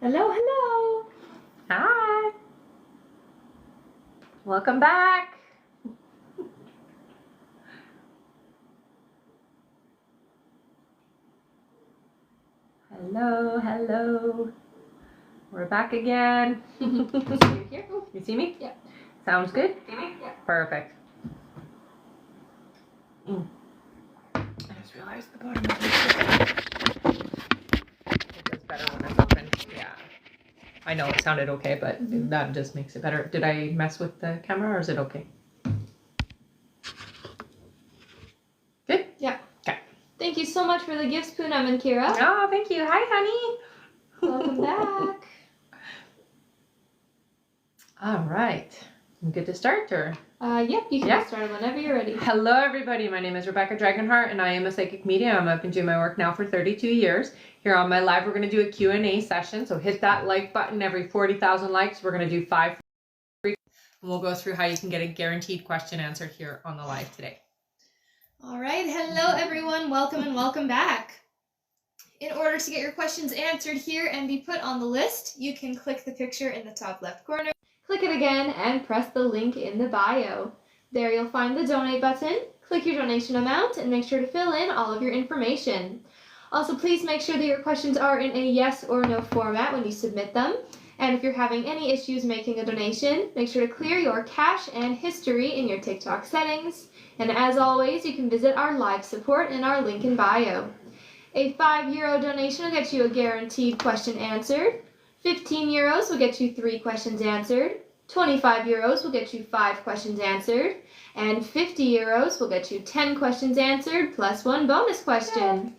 Hello, hello. Hi. Welcome back. Hello, hello. We're back again. You here? You see me? Yeah. Sounds good? See me? Yeah. Perfect. I just realized the bottom of this. It does better when it's open. Yeah. I know it sounded okay, but that just makes it better. Did I mess with the camera or is it okay? Good? Yeah. Okay. Thank you so much for the gifts, Poonam and Kira. Oh, thank you. Hi, honey. Welcome back. All right. Good to start, or? Yep, you can get started whenever you're ready. Hello, everybody. My name is Rebecca Dragonheart, and I am a psychic medium. I've been doing my work now for 32 years. Here on my live, we're going to do a Q&A session. So hit that like button. Every 40,000 likes, we're going to do 5 free. And we'll go through how you can get a guaranteed question answered here on the live today. All right. Hello, everyone. Welcome and welcome back. In order to get your questions answered here and be put on the list, you can click the picture in the top left corner. Click it again and press the link in the bio. There you'll find the donate button. Click your donation amount and make sure to fill in all of your information. Also, please make sure that your questions are in a yes or no format when you submit them. And if you're having any issues making a donation, make sure to clear your cache and history in your TikTok settings. And as always, you can visit our live support in our link in bio. A €5 donation will get you a guaranteed question answered. 15 euros will get you 3 questions answered. 25 euros will get you 5 questions answered. And 50 euros will get you 10 questions answered plus 1 bonus question.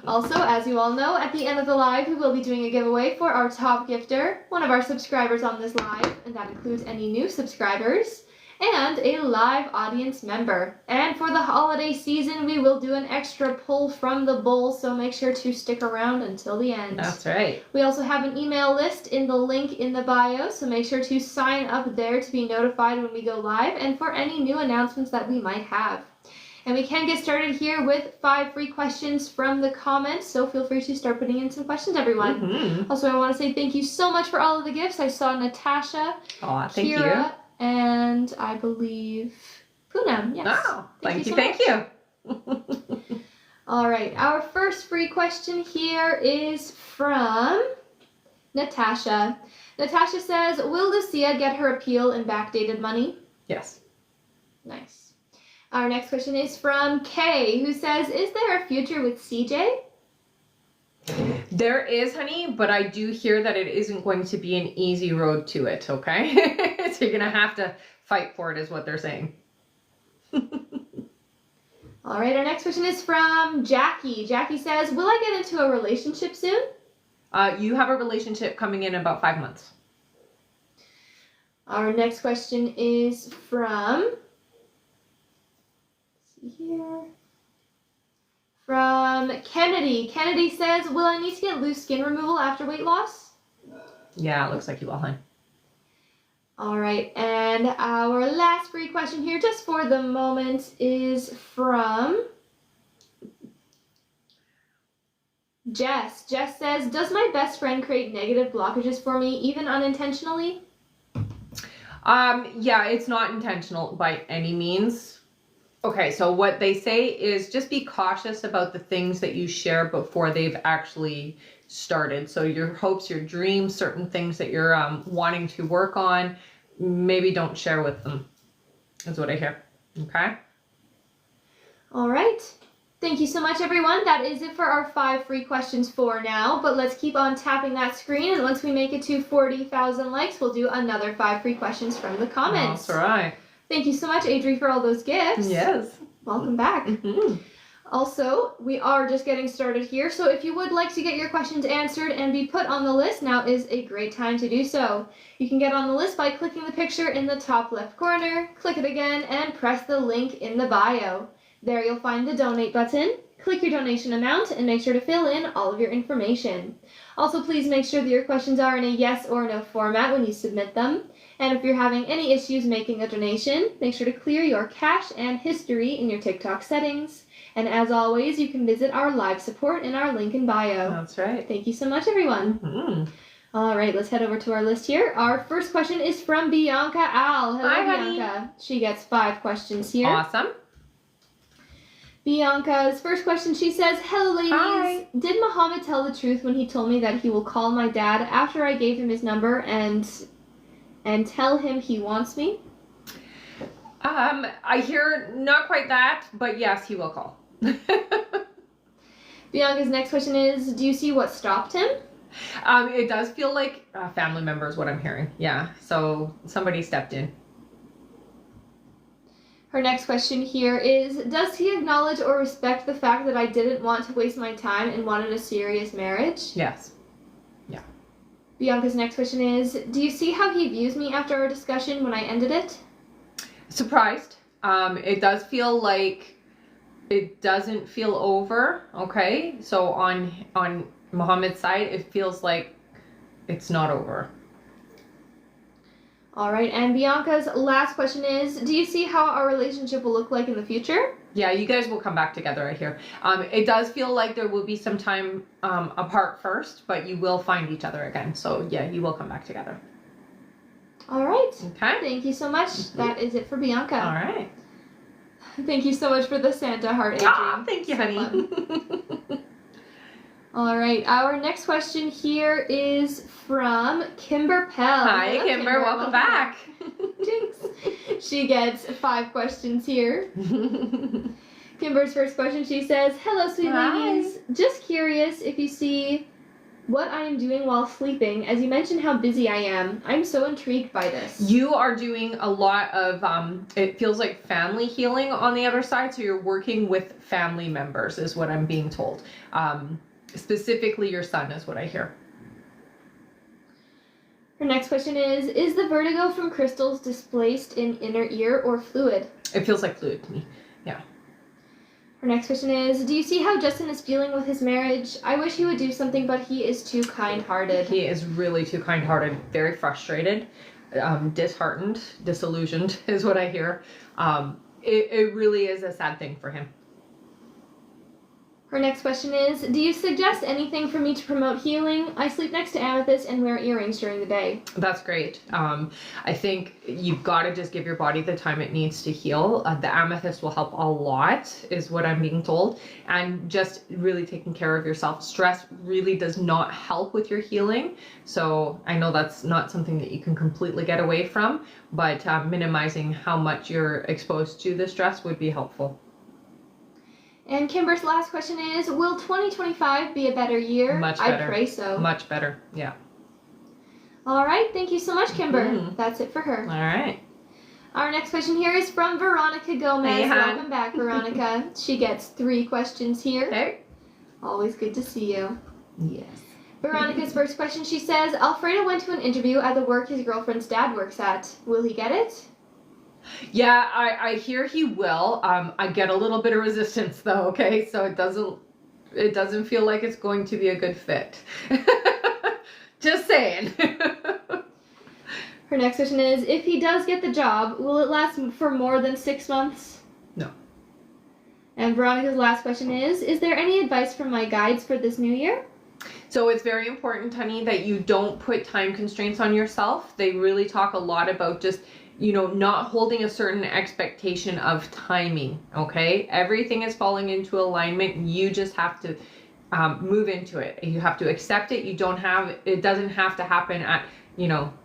Also, as you all know, at the end of the live, we will be doing a giveaway for our top gifter, one of our subscribers on this live, and that includes any new subscribers, and a live audience member. And for the holiday season, we will do an extra pull from the bowl, so make sure to stick around until the end. That's right. We also have an email list in the link in the bio, so make sure to sign up there to be notified when we go live and for any new announcements that we might have. And we can get started here with 5 free questions from the comments, so feel free to start putting in some questions, everyone. Also, I want to say thank you so much for all of the gifts. I saw Natasha, Thank Kira, and I believe Poonam. Yes. Oh, thank you. All right, our first free question here is from Natasha. Natasha says, will Lucia get her appeal in backdated money? Yes. Nice. Our next question is from Kay, who says, is there a future with CJ? There is, honey, but I do hear that it isn't going to be an easy road to it, okay? So you're going to have to fight for it, is what they're saying. All right, our next question is from Jackie. Jackie says, will I get into a relationship soon? You have a relationship coming in about 5 months. Our next question is from, let's see here, from Kennedy. Kennedy says, will I need to get loose skin removal after weight loss? Yeah, it looks like you will, honey. All right, and our last free question here, just for the moment, is from Jess. Jess says, does my best friend create negative blockages for me, even unintentionally? Yeah, it's not intentional by any means. Okay, so what they say is just be cautious about the things that you share before they've actually started. So your hopes, your dreams, certain things that you're wanting to work on, maybe don't share with them, is what I hear. Okay? All right. Thank you so much, everyone. That is it for our 5 free questions for now, but let's keep on tapping that screen, and once we make it to 40,000 likes, we'll do another 5 free questions from the comments. That's right. Thank you so much, Adri, for all those gifts. Yes. Welcome back. Also, we are just getting started here, so if you would like to get your questions answered and be put on the list, now is a great time to do so. You can get on the list by clicking the picture in the top left corner, click it again, and press the link in the bio. There you'll find the donate button. Click your donation amount and make sure to fill in all of your information. Also, please make sure that your questions are in a yes or no format when you submit them. And if you're having any issues making a donation, make sure to clear your cache and history in your TikTok settings. And as always, you can visit our live support in our link in bio. That's right. Thank you so much, everyone. All right, let's head over to our list here. Our first question is from Bianca Al. Hello, Hi, Bianca. honey. She gets 5 questions here. Awesome. Bianca's first question, she says, hello, ladies. Hi. Did Muhammad tell the truth when he told me that he will call my dad after I gave him his number and tell him he wants me? I hear not quite that, but yes, he will call. Bianca's next question is, do you see what stopped him? It does feel like a family member is what I'm hearing. Yeah, so somebody stepped in. Her next question here is, does he acknowledge or respect the fact that I didn't want to waste my time and wanted a serious marriage? Yes. Yeah. Bianca's next question is, do you see how he views me after our discussion when I ended it? Surprised. It does feel like it doesn't feel over. Okay, so on Muhammad's side, it feels like it's not over. All right, and Bianca's last question is, do you see how our relationship will look like in the future? Yeah, you guys will come back together, I hear. It does feel like there will be some time apart first, but you will find each other again. So yeah, you will come back together. All right. Okay. Thank you so much. Mm-hmm. That is it for Bianca. All right. Thank you so much for the Santa heart, Adrian. Ah, thank you, honey. All right, our next question here is from Kimber Pell. Hi, Hello, Kimber. Welcome back. Jinx. She gets 5 questions here. Kimber's first question, she says, hello, sweet ladies. Just curious if you see what I am doing while sleeping, as you mentioned how busy I am. I'm so intrigued by this. You are doing a lot of, it feels like family healing on the other side. So you're working with family members is what I'm being told. Specifically your son is what I hear. Her next question is the vertigo from crystals displaced in inner ear or fluid? It feels like fluid to me. Yeah. Her next question is, do you see how Justin is feeling with his marriage? I wish he would do something, but he is too kind-hearted. He is really too kind-hearted, very frustrated, disheartened, disillusioned is what I hear. It really is a sad thing for him. Her next question is, do you suggest anything for me to promote healing? I sleep next to Amethyst and wear earrings during the day. That's great. I think you've got to just give your body the time it needs to heal. The amethyst will help a lot, is what I'm being told. And just really taking care of yourself. Stress really does not help with your healing. So I know that's not something that you can completely get away from, but minimizing how much you're exposed to the stress would be helpful. And Kimber's last question is, will 2025 be a better year? Much better. I pray so. Much better, yeah. All right, thank you so much, Kimber. Mm-hmm. That's it for her. All right. Our next question here is from Veronica Gomez. Hey, hon. Welcome back, Veronica. She gets 3 questions here. Okay. Always good to see you. Yes. Veronica's first question, she says, Alfredo went to an interview at the work his girlfriend's dad works at. Will he get it? Yeah, I hear he will. I get a little bit of resistance though, okay? So it doesn't feel like it's going to be a good fit. Just saying. Her next question is, if he does get the job, will it last for more than 6 months? No. And Veronica's last question is there any advice from my guides for this new year? So it's very important, honey, that you don't put time constraints on yourself. They really talk a lot about just, not holding a certain expectation of timing, okay? Everything is falling into alignment. You just have to move into it. You have to accept it. It doesn't have to happen at,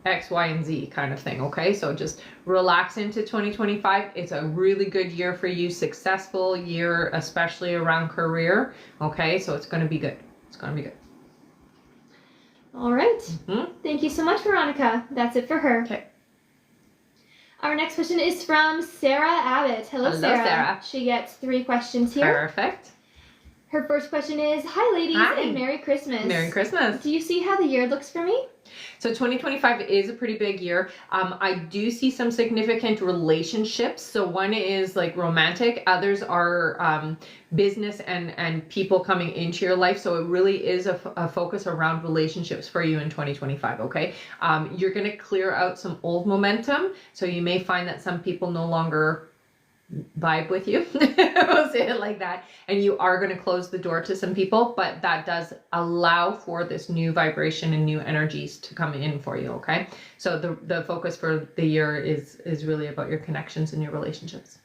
X, Y, and Z kind of thing, okay? So just relax into 2025. It's a really good year for you, successful year, especially around career, okay? So it's going to be good. It's going to be good. All right. Mm-hmm. Thank you so much, Veronica. That's it for her. Okay. Our next question is from Sarah Abbott. Hello, Sarah. She gets 3 questions here. Perfect. Her first question is, hi, ladies, Hi. and Merry Christmas. Merry Christmas. Do you see how the year looks for me? So 2025 is a pretty big year. I do see some significant relationships. So one is like romantic, others are business and people coming into your life. So it really is a focus around relationships for you in 2025, okay? You're going to clear out some old momentum. So you may find that some people no longer vibe with you. We'll say it like that. And you are going to close the door to some people, but that does allow for this new vibration and new energies to come in for you. Okay. So the focus for the year is really about your connections and your relationships.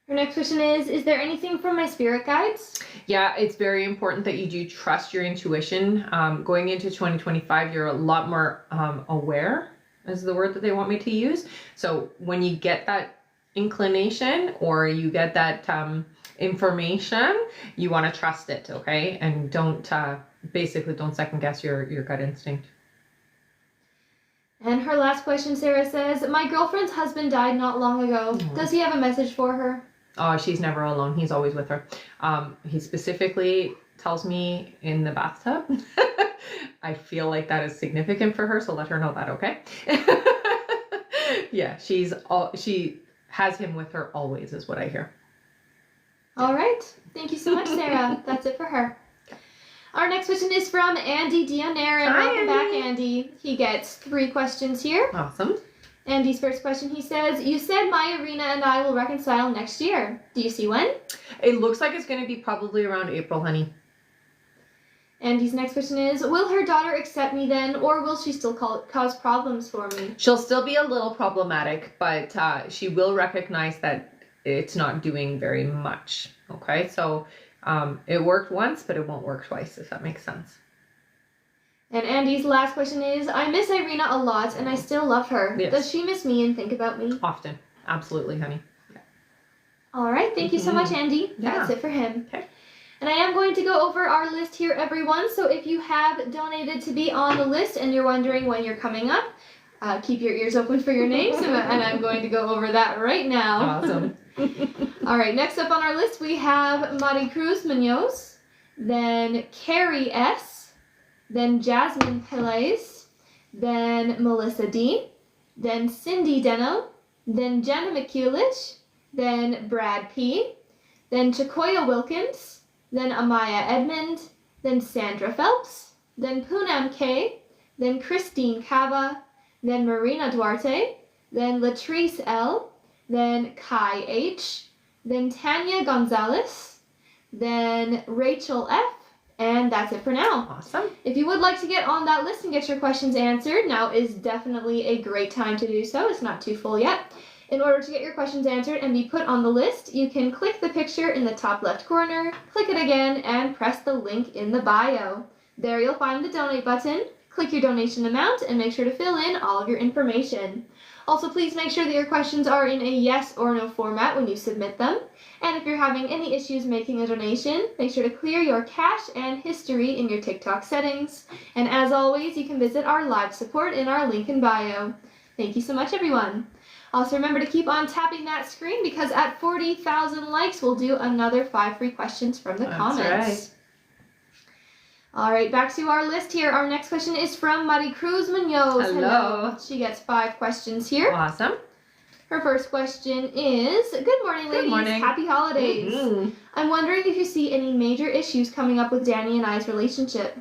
Her next question is there anything from my spirit guides? Yeah, it's very important that you do trust your intuition. Going into 2025, you're a lot more aware, is the word that they want me to use. So when you get that inclination or you get that information, you want to trust it, okay? And don't second guess your gut instinct. And her last question, Sarah says, my girlfriend's husband died not long ago. Does he have a message for her? Oh, she's never alone. He's always with her. He specifically tells me in the bathtub. I feel like that is significant for her, so let her know that, okay? Yeah, she has him with her always, is what I hear. All right. Thank you so much, Sarah. That's it for her. Our next question is from Andy Dionair. Hi, Welcome Andy. back, Andy. He gets 3 questions here. Awesome. Andy's first question, he says, you said my Irina and I will reconcile next year. Do you see when? It looks like it's going to be probably around April, honey. Andy's next question is, will her daughter accept me then, or will she still cause problems for me? She'll still be a little problematic, but she will recognize that it's not doing very much. Okay, so it worked once, but it won't work twice, if that makes sense. And Andy's last question is, I miss Irina a lot, and I still love her. Yes. Does she miss me and think about me? Often. Absolutely, honey. Yeah. All right. Thank you so much, Andy. Yeah. That's it for him. Okay. And I am going to go over our list here, everyone. So if you have donated to be on the list and you're wondering when you're coming up, keep your ears open for your names, and I'm going to go over that right now. Awesome. All right. Next up on our list, we have Maricruz Munoz, then Carrie S., then Jasmine Pelaez, then Melissa D., then Cindy Deno, then Jenna McCulich, then Brad P., then Chakoya Wilkins, then Amaya Edmond, then Sandra Phelps, then Poonam K., then Christine Cava, then Marina Duarte, then Latrice L., then Kai H., then Tanya Gonzalez, then Rachel F., and that's it for now. Awesome. If you would like to get on that list and get your questions answered, now is definitely a great time to do so. It's not too full yet. In order to get your questions answered and be put on the list, you can click the picture in the top left corner, click it again, and press the link in the bio. There you'll find the donate button. Click your donation amount and make sure to fill in all of your information. Also, please make sure that your questions are in a yes or no format when you submit them. And if you're having any issues making a donation, make sure to clear your cache and history in your TikTok settings. And as always, you can visit our live support in our link in bio. Thank you so much, everyone. Also, remember to keep on tapping that screen because at 40,000 likes, we'll do another 5 free questions from the comments. Right. All right, back to our list here. Our next question is from Maricruz Munoz. Hello. She gets 5 questions here. Awesome. Her first question is, good morning, ladies. Good morning. Happy holidays. Mm-hmm. I'm wondering if you see any major issues coming up with Danny and I's relationship.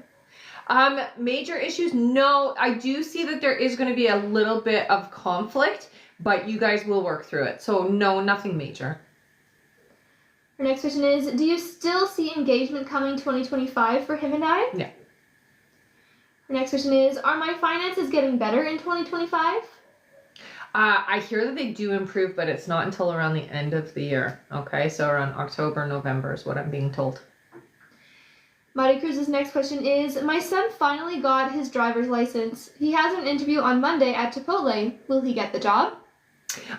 Major issues? No, I do see that there is going to be a little bit of conflict, but you guys will work through it. So no, nothing major. Her next question is, do you still see engagement coming 2025 for him and I? Yeah. Her next question is, are my finances getting better in 2025? I hear that they do improve, but it's not until around the end of the year. Okay, so around October, November is what I'm being told. Maricruz's next question is, my son finally got his driver's license. He has an interview on Monday at Chipotle. Will he get the job?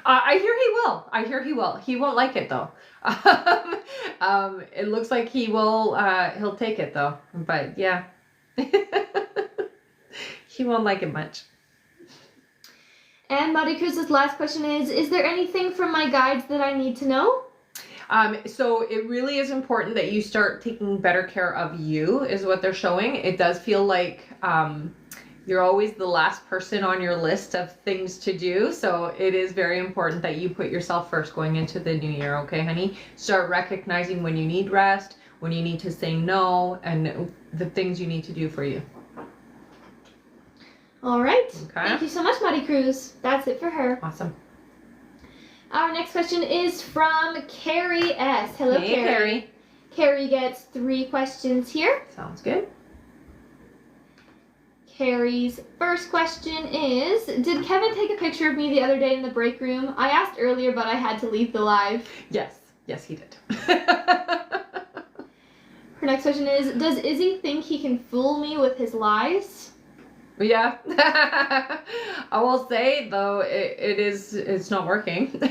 I hear he will. I hear he will. He won't like it though. It looks like he will. He'll take it though. But yeah, he won't like it much. And Maricruz's last question is there anything from my guides that I need to know? So it really is important that you start taking better care of you, is what they're showing. It does feel like you're always the last person on your list of things to do. So it is very important that you put yourself first going into the new year. Okay, honey? Start recognizing when you need rest, when you need to say no, and the things you need to do for you. All right. Okay. Thank you so much, Maricruz. That's it for her. Awesome. Our next question is from Carrie S. Hello, Hey, Carrie. Carrie gets 3 questions here. Sounds good. Carrie's first question is, did Kevin take a picture of me the other day in the break room? I asked earlier, but I had to leave the live. Yes, he did. Her next question is, does Izzy think he can fool me with his lies? Yeah. I will say, though, it's not working.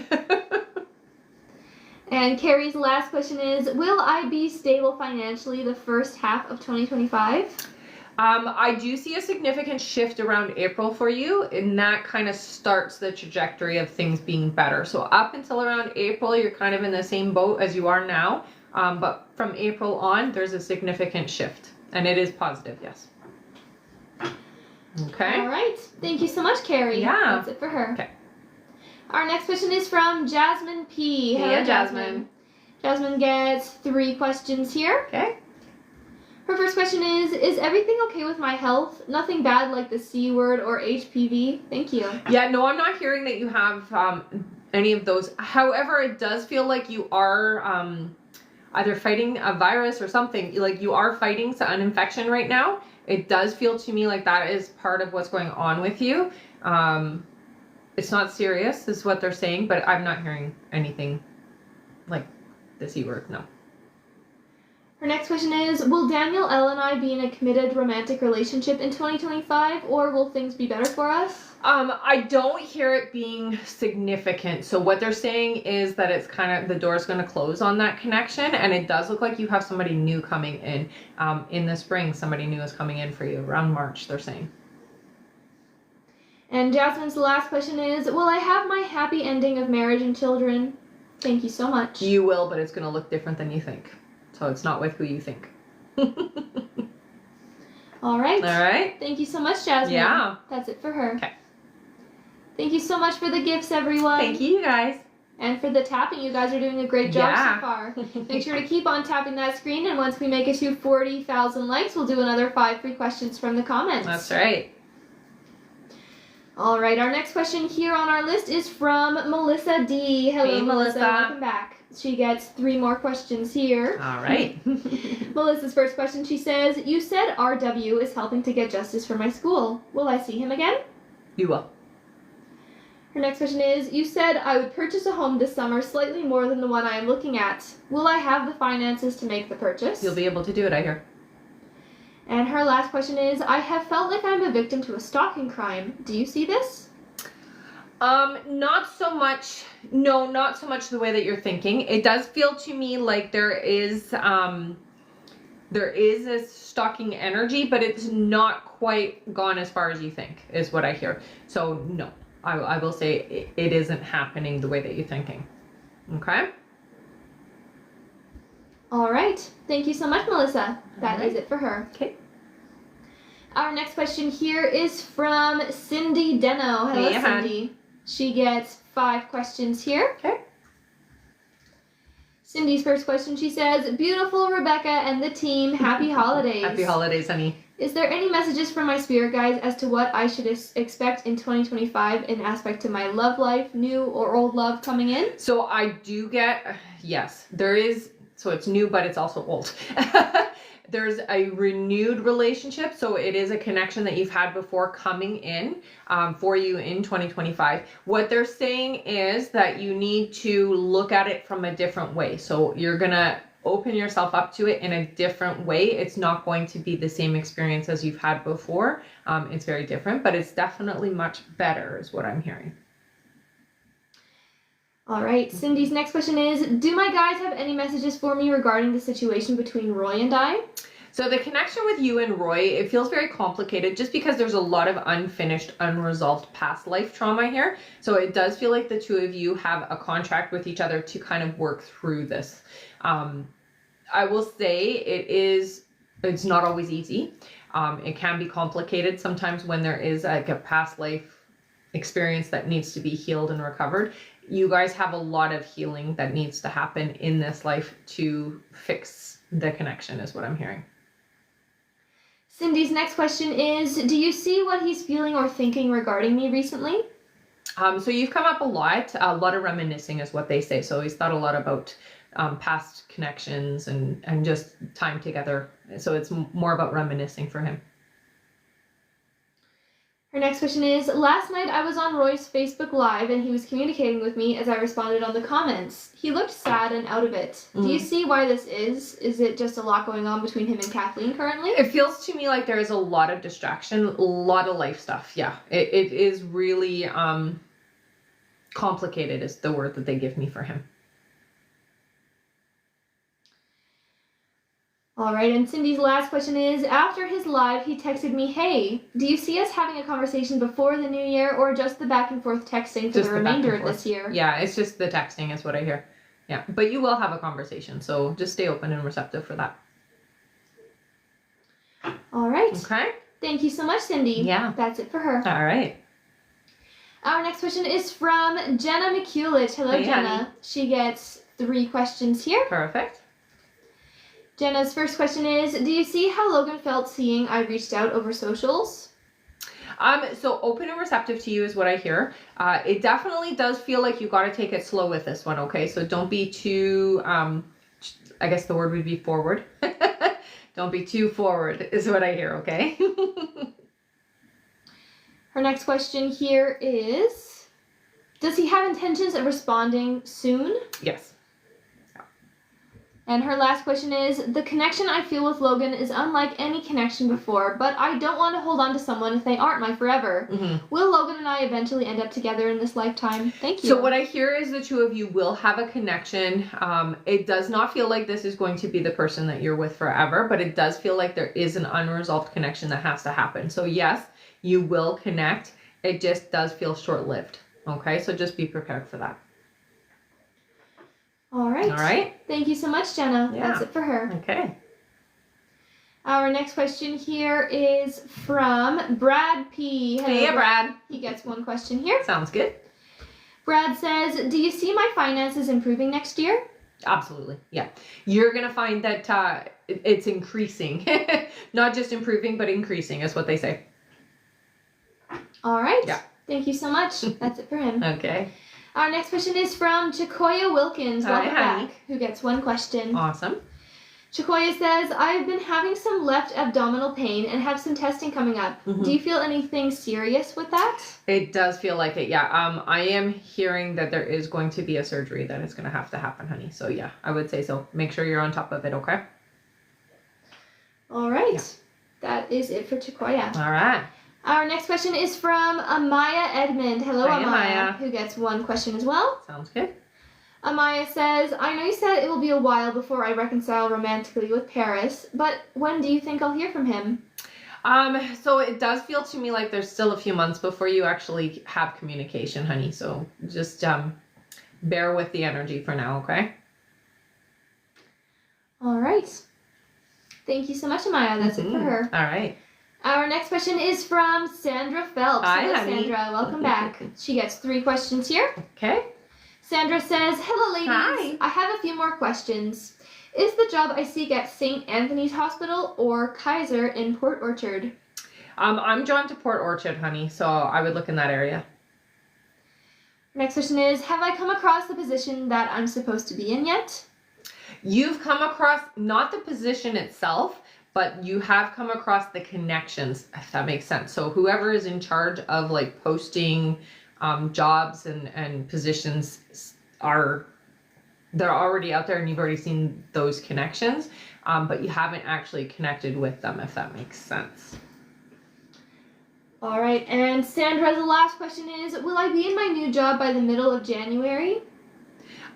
And Carrie's last question is, will I be stable financially the first half of 2025? I do see a significant shift around April for you, and that kind of starts the trajectory of things being better. So up until around April, you're kind of in the same boat as you are now. But from April on, there's a significant shift, and it is positive, yes. Okay. All right. Thank you so much, Carrie. Yeah. That's it for her. Okay. Our next question is from Jasmine P. Hello, Hey, Jasmine. Jasmine gets 3 questions here. Okay. Her first question is everything okay with my health? Nothing bad like the C word or HPV? Thank you. Yeah, no, I'm not hearing that you have any of those. However, it does feel like you are either fighting a virus or something. Like you are fighting an infection right now. It does feel to me like that is part of what's going on with you. It's not serious, is what they're saying, but I'm not hearing anything like the C word, no. Her next question is, will Daniel, Elle, and I be in a committed romantic relationship in 2025, or will things be better for us? I don't hear it being significant. So what they're saying is that it's kind of, the door's going to close on that connection, and it does look like you have somebody new coming in the spring. Somebody new is coming in for you around March, they're saying. And Jasmine's last question is, will I have my happy ending of marriage and children? Thank you so much. You will, but it's going to look different than you think. So it's not with who you think. All right. All right. Thank you so much, Jasmine. Yeah. That's it for her. Okay. Thank you so much for the gifts, everyone. Thank you, guys. And for the tapping. You guys are doing a great job so far. Make sure to keep on tapping that screen, and once we make it to 40,000 likes, we'll do another 5 free questions from the comments. That's right. All right, our next question here on our list is from Melissa D. Hello, Hey, Melissa. Welcome back. She gets 3 more questions here. All right. Melissa's first question, she says, you said RW is helping to get justice for my school. Will I see him again? You will. Her next question is, you said I would purchase a home this summer slightly more than the one I am looking at. Will I have the finances to make the purchase? You'll be able to do it, I hear. And her last question is, I have felt like I'm a victim to a stalking crime. Do you see this? Not so much. No, not so much the way that you're thinking. It does feel to me like there is a stalking energy, but it's not quite gone as far as you think, is what I hear. So no, I will say it isn't happening the way that you're thinking. Okay? All right. Thank you so much, Melissa. That is it for her. Okay. Our next question here is from Cindy Deno. Hello, Hey, Cindy. She gets 5 questions here. Okay. Cindy's first question, she says, beautiful Rebecca and the team, happy holidays. Happy holidays, honey. Is there any messages from my spirit guides as to what I should expect in 2025 in aspect to my love life, new or old love coming in? So I do get, yes, there is, so it's new, but it's also old. There's a renewed relationship, so it is a connection that you've had before coming in for you in 2025. What they're saying is that you need to look at it from a different way. So you're going to open yourself up to it in a different way. It's not going to be the same experience as you've had before. It's very different, but it's definitely much better is what I'm hearing. All right, Cindy's next question is, do my guides have any messages for me regarding the situation between Roy and I? So the connection with you and Roy, it feels very complicated just because there's a lot of unfinished, unresolved past life trauma here. So it does feel like the two of you have a contract with each other to kind of work through this. I will say it's not always easy. It can be complicated sometimes when there is like a past life experience that needs to be healed and recovered. You guys have a lot of healing that needs to happen in this life to fix the connection is what I'm hearing. Cindy's next question is, do you see what he's feeling or thinking regarding me recently? So you've come up a lot of reminiscing is what they say. So he's thought a lot about past connections and just time together. So it's more about reminiscing for him. Her next question is, last night I was on Roy's Facebook Live and he was communicating with me as I responded on the comments. He looked sad and out of it. Do you see why this is? Is it just a lot going on between him and Kathleen currently? It feels to me like there is a lot of distraction, a lot of life stuff. Yeah, it is really complicated is the word that they give me for him. All right, and Cindy's last question is, after his live, he texted me, hey, do you see us having a conversation before the new year or just the back and forth texting for the remainder of this year? Yeah, it's just the texting is what I hear. Yeah, but you will have a conversation, so just stay open and receptive for that. All right. Okay. Thank you so much, Cindy. Yeah. That's it for her. All right. Our next question is from Jenna McCulich. Hello, Hey, Jenna. honey. She gets 3 questions here. Perfect. Jenna's first question is, do you see how Logan felt seeing I reached out over socials? So open and receptive to you is what I hear. It definitely does feel like you got to take it slow with this one, okay? So don't be too, I guess the word would be forward. Don't be too forward is what I hear, okay? Her next question here is, does he have intentions of responding soon? Yes. And her last question is, the connection I feel with Logan is unlike any connection before, but I don't want to hold on to someone if they aren't my forever. Will Logan and I eventually end up together in this lifetime? Thank you. So what I hear is the two of you will have a connection. It does not feel like this is going to be the person that you're with forever, but it does feel like there is an unresolved connection that has to happen. So yes, you will connect. It just does feel short-lived. Okay, so just be prepared for that. All right. All right. Thank you so much, Jenna. Yeah. That's it for her. Okay. Our next question here is from Brad P. Hello, Hey, Brad. He gets 1 question here. Sounds good. Brad says, do you see my finances improving next year? Absolutely. Yeah. You're going to find that it's increasing. Not just improving, but increasing is what they say. All right. Yeah. Thank you so much. That's it for him. Okay. Our next question is from Chakoya Wilkins. Welcome back. Who gets 1 question. Awesome. Chakoya says, I've been having some left abdominal pain and have some testing coming up. Do you feel anything serious with that? It does feel like it, yeah. I am hearing that there is going to be a surgery that is going to have to happen, honey. So yeah, I would say so. Make sure you're on top of it, okay? All right. Yeah. That is it for Chakoya. All right. Our next question is from Amaya Edmond. Hello, Hi, Amaya. Amaya. Who gets 1 question as well. Sounds good. Amaya says, I know you said it will be a while before I reconcile romantically with Paris, but when do you think I'll hear from him? So it does feel to me like there's still a few months before you actually have communication, honey. So just bear with the energy for now, okay? All right. Thank you so much, Amaya. That's it for her. All right. Our next question is from Sandra Phelps. Hi, Hello, honey. Sandra. Welcome back. She gets 3 questions here. Okay. Sandra says, hello, ladies. Hi. I have a few more questions. Is the job I seek at St. Anthony's Hospital or Kaiser in Port Orchard? I'm drawn to Port Orchard, honey, so I would look in that area. Next question is, have I come across the position that I'm supposed to be in yet? You've come across, not the position itself, but you have come across the connections, if that makes sense. So whoever is in charge of like posting jobs and positions they're already out there and you've already seen those connections, but you haven't actually connected with them, if that makes sense. All right, and Sandra, the last question is, will I be in my new job by the middle of January?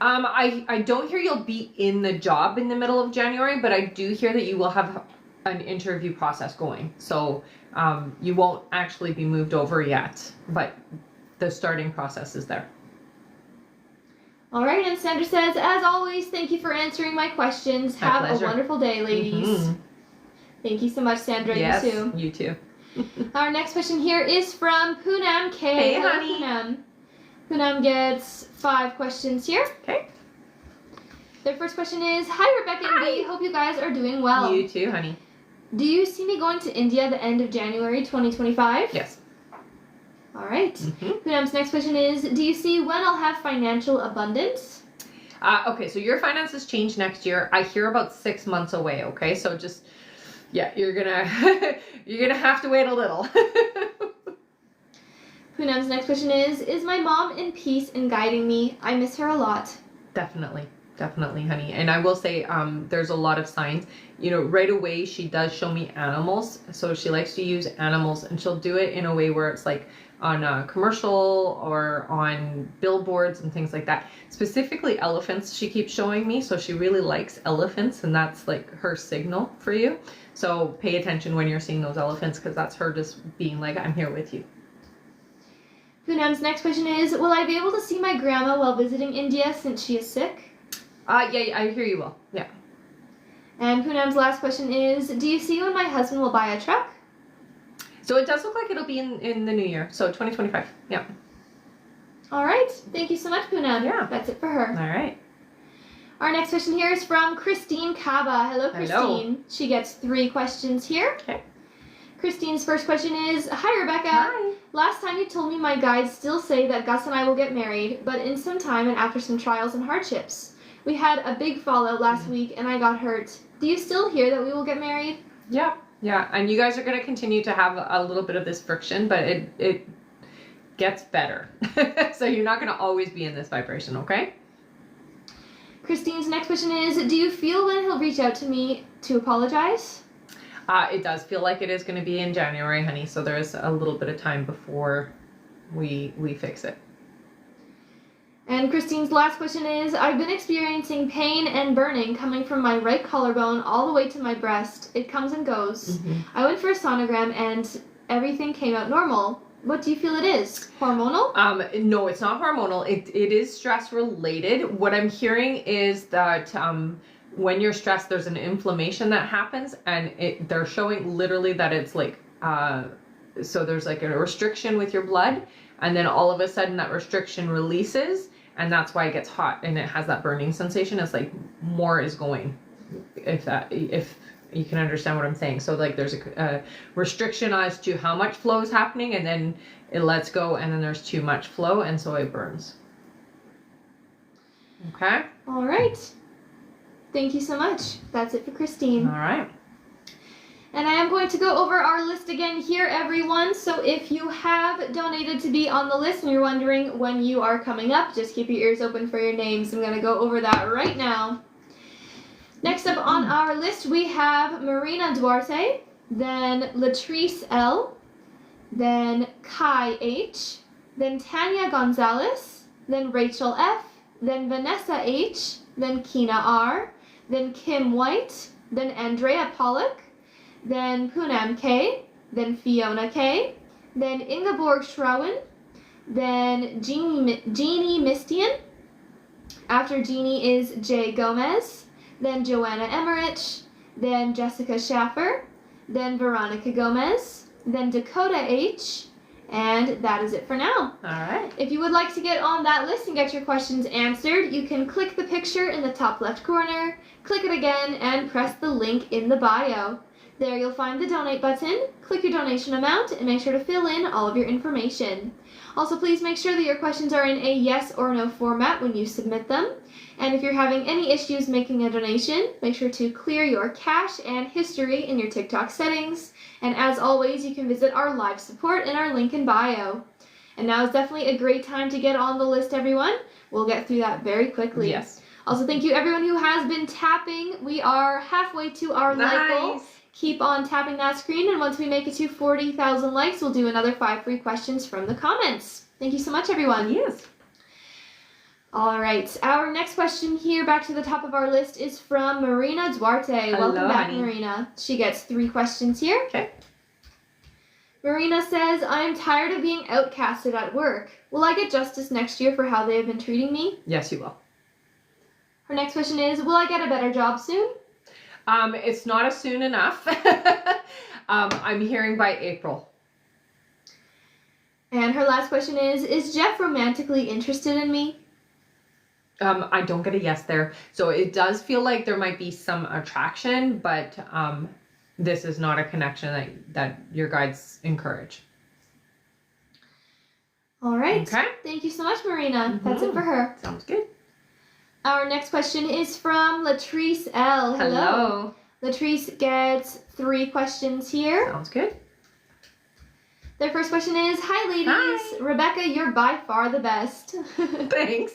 I don't hear you'll be in the job in the middle of January, but I do hear that you will have an interview process going. So you won't actually be moved over yet, but the starting process is there. All right, and Sandra says, as always, thank you for answering my questions. My Have pleasure. a wonderful day, ladies. Thank you so much, Sandra. Yes, You too. you too. Our next question here is from Poonam K. Hey, Hello, honey. Poonam. Poonam gets 5 questions here. Okay. Their first question is, hi, Rebecca and Dee. Hope you guys are doing well. You too, honey. Do you see me going to India the end of January 2025? Yes. All right. Poonam's next question is, do you see when I'll have financial abundance? Okay, so your finances change next year. I hear about 6 months away, okay? So just, yeah, you're gonna have to wait a little. Poonam's next question is my mom in peace in guiding me? I miss her a lot. Definitely, honey. And I will say, there's a lot of signs. You know, right away she does show me animals. So she likes to use animals, and she'll do it in a way where it's like on a commercial or on billboards and things like that. Specifically elephants she keeps showing me. So she really likes elephants, and that's like her signal for you. So pay attention when you're seeing those elephants, because that's her just being like, I'm here with you. Poonam's next question is, will I be able to see my grandma while visiting India since she is sick? Yeah, I hear you will. Yeah. And Poonam's last question is, do you see when my husband will buy a truck? So it does look like it'll be in the new year. So 2025. Yeah. All right. Thank you so much, Poonam. Yeah. That's it for her. All right. Our next question here is from Christine Kaba. Hello, Christine. Hello. She gets 3 questions here. Okay. Christine's first question is, hi, Rebecca. Hi. Last time you told me my guides still say that Gus and I will get married, but in some time and after some trials and hardships. We had a big fallout last week and I got hurt. Do you still hear that we will get married? Yeah. Yeah. And you guys are going to continue to have a little bit of this friction, but it gets better. So you're not going to always be in this vibration, okay? Christine's next question is, do you feel when he'll reach out to me to apologize? It does feel like it is going to be in January, honey. So there's a little bit of time before we fix it. And Christine's last question is, I've been experiencing pain and burning coming from my right collarbone all the way to my breast. It comes and goes. I went for a sonogram and everything came out normal. What do you feel it is? Hormonal? No, it's not hormonal. It is stress related. What I'm hearing is that when you're stressed, there's an inflammation that happens, and they're showing literally that it's like, so there's like a restriction with your blood, and then all of a sudden that restriction releases, and that's why it gets hot and it has that burning sensation. It's like more is going, if you can understand what I'm saying. So like there's a restriction as to how much flow is happening, and then it lets go, and then there's too much flow, and so it burns. Okay? All right. Thank you so much. That's it for Christine. All right. And I am going to go over our list again here, everyone. So if you have donated to be on the list and you're wondering when you are coming up, just keep your ears open for your names. I'm going to go over that right now. Next up on our list, we have Marina Duarte, then Latrice L, then Kai H, then Tanya Gonzalez, then Rachel F, then Vanessa H, then Kina R, then Kim White, then Andrea Pollock, then Poonam K, then Fiona K, then Ingeborg Schrowen, then Jeannie Mistian. After Jeannie is Jay Gomez, then Joanna Emmerich, then Jessica Schaffer, then Veronica Gomez, then Dakota H, and that is it for now. All right. If you would like to get on that list and get your questions answered, you can click the picture in the top left corner, click it again, and press the link in the bio. There you'll find the donate button, click your donation amount, and make sure to fill in all of your information. Also, please make sure that your questions are in a yes or no format when you submit them. And if you're having any issues making a donation, make sure to clear your cache and history in your TikTok settings. And as always, you can visit our live support in our link in bio. And now is definitely a great time to get on the list, everyone. We'll get through that very quickly. Yes. Also, thank you everyone who has been tapping. We are halfway to our like goal. Keep on tapping that screen, and once we make it to 40,000 likes, we'll do another 5 free questions from the comments. Thank you so much, everyone. Yes. All right, our next question here, back to the top of our list, is from Marina Duarte. Hello, welcome back, honey. Marina. She gets 3 questions here. Okay. Marina says, I am tired of being outcasted at work. Will I get justice next year for how they have been treating me? Yes, you will. Her next question is, will I get a better job soon? It's not a soon enough. I'm hearing by April. And her last question is Jeff romantically interested in me? I don't get a yes there. So it does feel like there might be some attraction, but this is not a connection that your guides encourage. All right. Okay. Thank you so much, Marina. That's it for her. Sounds good. Our next question is from Latrice L. Hello. Latrice gets 3 questions here. Sounds good. Their first question is, hi ladies. Hi. Rebecca, you're by far the best. Thanks.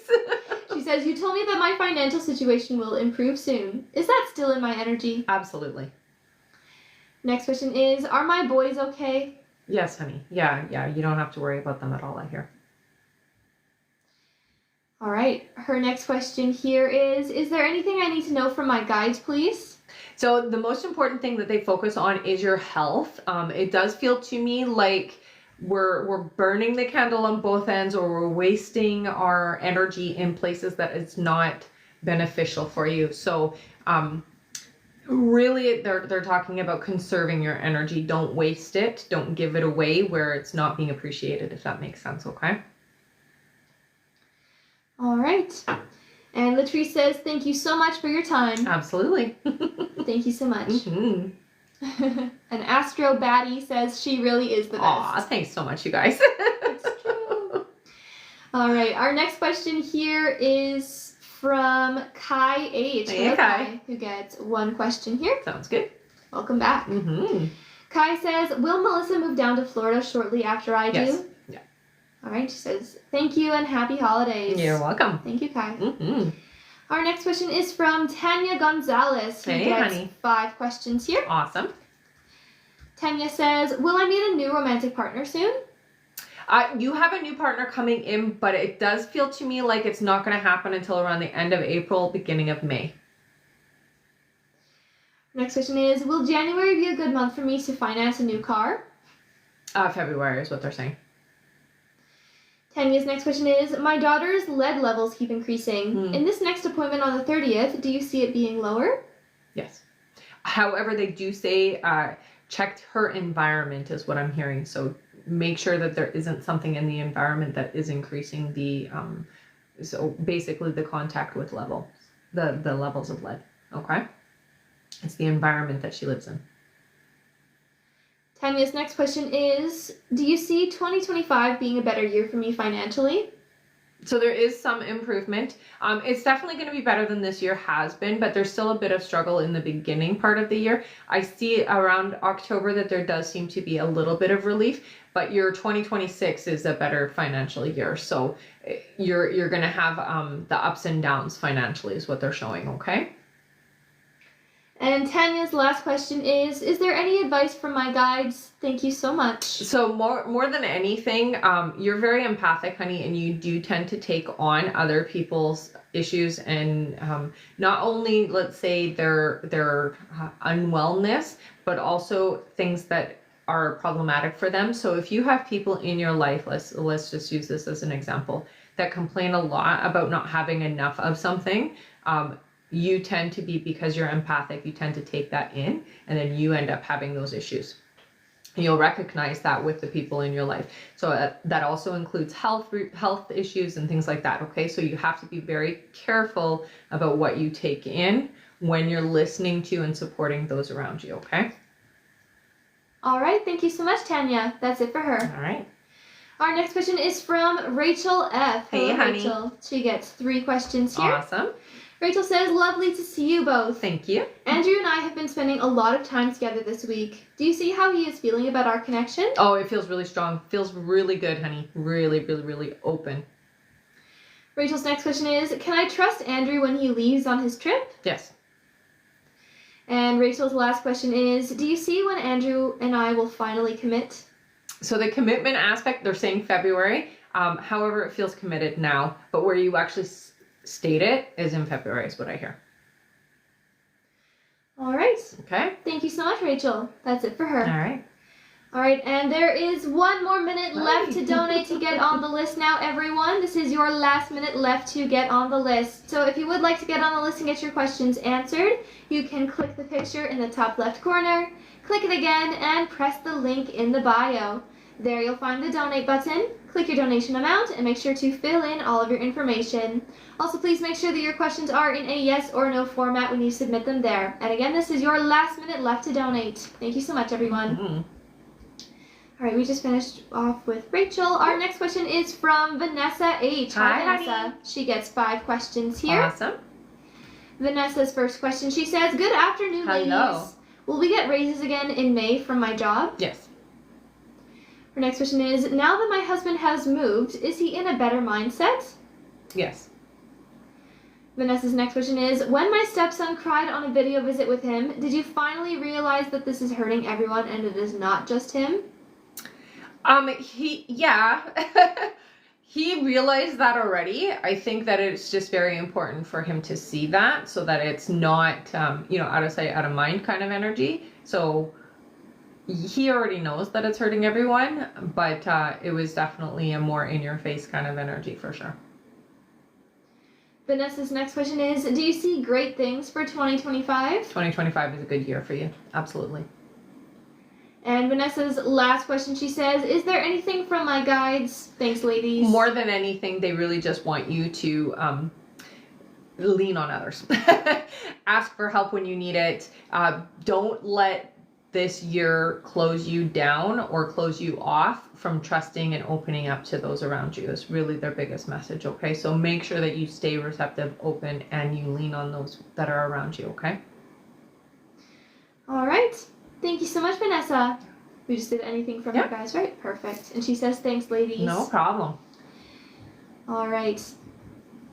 She says, you told me that my financial situation will improve soon. Is that still in my energy? Absolutely. Next question is, are my boys okay? Yes, honey. Yeah. You don't have to worry about them at all, I hear. All right. Her next question here is there anything I need to know from my guides, please? So the most important thing that they focus on is your health. It does feel to me like we're burning the candle on both ends, or we're wasting our energy in places that it's not beneficial for you. So really they're talking about conserving your energy. Don't waste it. Don't give it away where it's not being appreciated, if that makes sense, okay? All right. And Latrice says, thank you so much for your time. Absolutely. Thank you so much. Mm-hmm. And Astro Batty says she really is the best. Aw, thanks so much, you guys. It's true. All right. Our next question here is from Kai H. Hey, Hello, Kai. Who gets 1 question here. Sounds good. Welcome back. Mm-hmm. Kai says, will Melissa move down to Florida shortly after I do? Yes. Yeah. All right. She says, thank you and happy holidays. You're welcome. Thank you, Kai. Mm-hmm. Our next question is from Tanya Gonzalez, who Hey, gets honey. 5 questions here. Awesome. Tanya says, will I meet a new romantic partner soon? You have a new partner coming in, but it does feel to me like it's not going to happen until around the end of April, beginning of May. Next question is, will January be a good month for me to finance a new car? February is what they're saying. Tanya's next question is, my daughter's lead levels keep increasing. In this next appointment on the 30th, do you see it being lower? Yes. However, they do say check her environment is what I'm hearing. So make sure that there isn't something in the environment that is increasing the, so basically the contact with level, the levels of lead. Okay. It's the environment that she lives in. Tanya's next question is, do you see 2025 being a better year for me financially? So there is some improvement. It's definitely going to be better than this year has been, but there's still a bit of struggle in the beginning part of the year. I see around October that there does seem to be a little bit of relief, but your 2026 is a better financial year. So you're going to have the ups and downs financially is what they're showing, okay? And Tanya's last question is there any advice from my guides? Thank you so much. So more than anything, you're very empathic, honey, and you do tend to take on other people's issues and not only, let's say, their unwellness, but also things that are problematic for them. So if you have people in your life, let's just use this as an example, that complain a lot about not having enough of something, you tend to be, because you're empathic, you tend to take that in, and then you end up having those issues. And you'll recognize that with the people in your life. So that also includes health issues and things like that, okay? So you have to be very careful about what you take in when you're listening to and supporting those around you, okay? All right, thank you so much, Tanya. That's it for her. All right. Our next question is from Rachel F. Hey, Hello, honey. Rachel. She gets 3 questions here. Awesome. Rachel says, lovely to see you both. Thank you. Andrew and I have been spending a lot of time together this week. Do you see how he is feeling about our connection? Oh, it feels really strong. Feels really good, honey. Really, really, really open. Rachel's next question is, can I trust Andrew when he leaves on his trip? Yes. And Rachel's last question is, do you see when Andrew and I will finally commit? So the commitment aspect, they're saying February. However, it feels committed now. But where you actually state it is in February is what I hear. All right. Okay. Thank you so much, Rachel. That's it for her. All right. All right, and there is 1 more minute left to donate to get on the list now, everyone. This is your last minute left to get on the list. So if you would like to get on the list and get your questions answered, you can click the picture in the top left corner, click it again, and press the link in the bio. There you'll find the donate button. Click your donation amount and make sure to fill in all of your information. Also, please make sure that your questions are in a yes or no format when you submit them there. And again, this is your last minute left to donate. Thank you so much, everyone. Mm-hmm. All right, we just finished off with Rachel. Our next question is from Vanessa H. Hi, Vanessa. honey. She gets 5 questions here. Awesome. Vanessa's first question, she says, "Good afternoon, Hello. ladies. Will we get raises again in May from my job?" Yes. Her next question is, "Now that my husband has moved, is he in a better mindset?" Yes. Vanessa's next question is, "When my stepson cried on a video visit with him, did you finally realize that this is hurting everyone and it is not just him?" He realized that already. I think that it's just very important for him to see that so that it's not, out of sight, out of mind kind of energy. So he already knows that it's hurting everyone, but it was definitely a more in your face kind of energy for sure. Vanessa's next question is, "Do you see great things for 2025? 2025 is a good year for you. Absolutely. And Vanessa's last question, she says, "Is there anything from my guides?" Thanks, ladies. More than anything, they really just want you to lean on others. Ask for help when you need it. Don't let this year close you down or close you off from trusting and opening up to those around you. Is really their biggest message, okay? So make sure that you stay receptive, open, and you lean on those that are around you, okay? All right. Thank you so much, Vanessa. We just did anything from Yeah. her guys, right? Perfect. And she says, "Thanks, ladies." No problem. All right.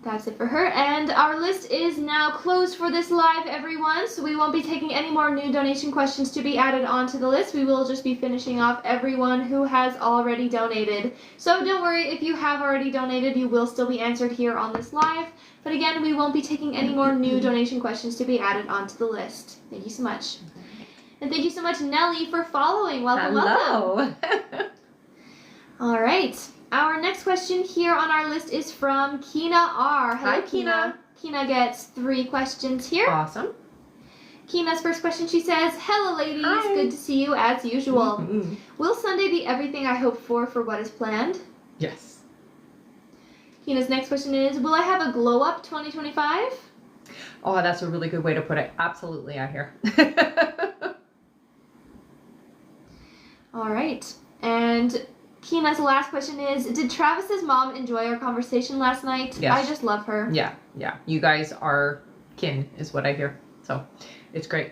That's it for her. And our list is now closed for this live, everyone. So we won't be taking any more new donation questions to be added onto the list. We will just be finishing off everyone who has already donated. So don't worry, if you have already donated, you will still be answered here on this live. But again, we won't be taking any more new donation questions to be added onto the list. Thank you so much. And thank you so much, Nellie, for following. Welcome, welcome. Hello. All right. Our next question here on our list is from Kina R. Hello, Hi, Kina. Kina gets 3 questions here. Awesome. Kina's first question, she says, "Hello, ladies. Hi. Good to see you as usual. Mm-hmm. Will Sunday be everything I hoped for what is planned?" Yes. Kina's next question is, "Will I have a glow up 2025? Oh, that's a really good way to put it. Absolutely, I hear. All right. And Kina's last question is, "Did Travis's mom enjoy our conversation last night? Yes. I just love her." Yeah. You guys are kin, is what I hear. So it's great.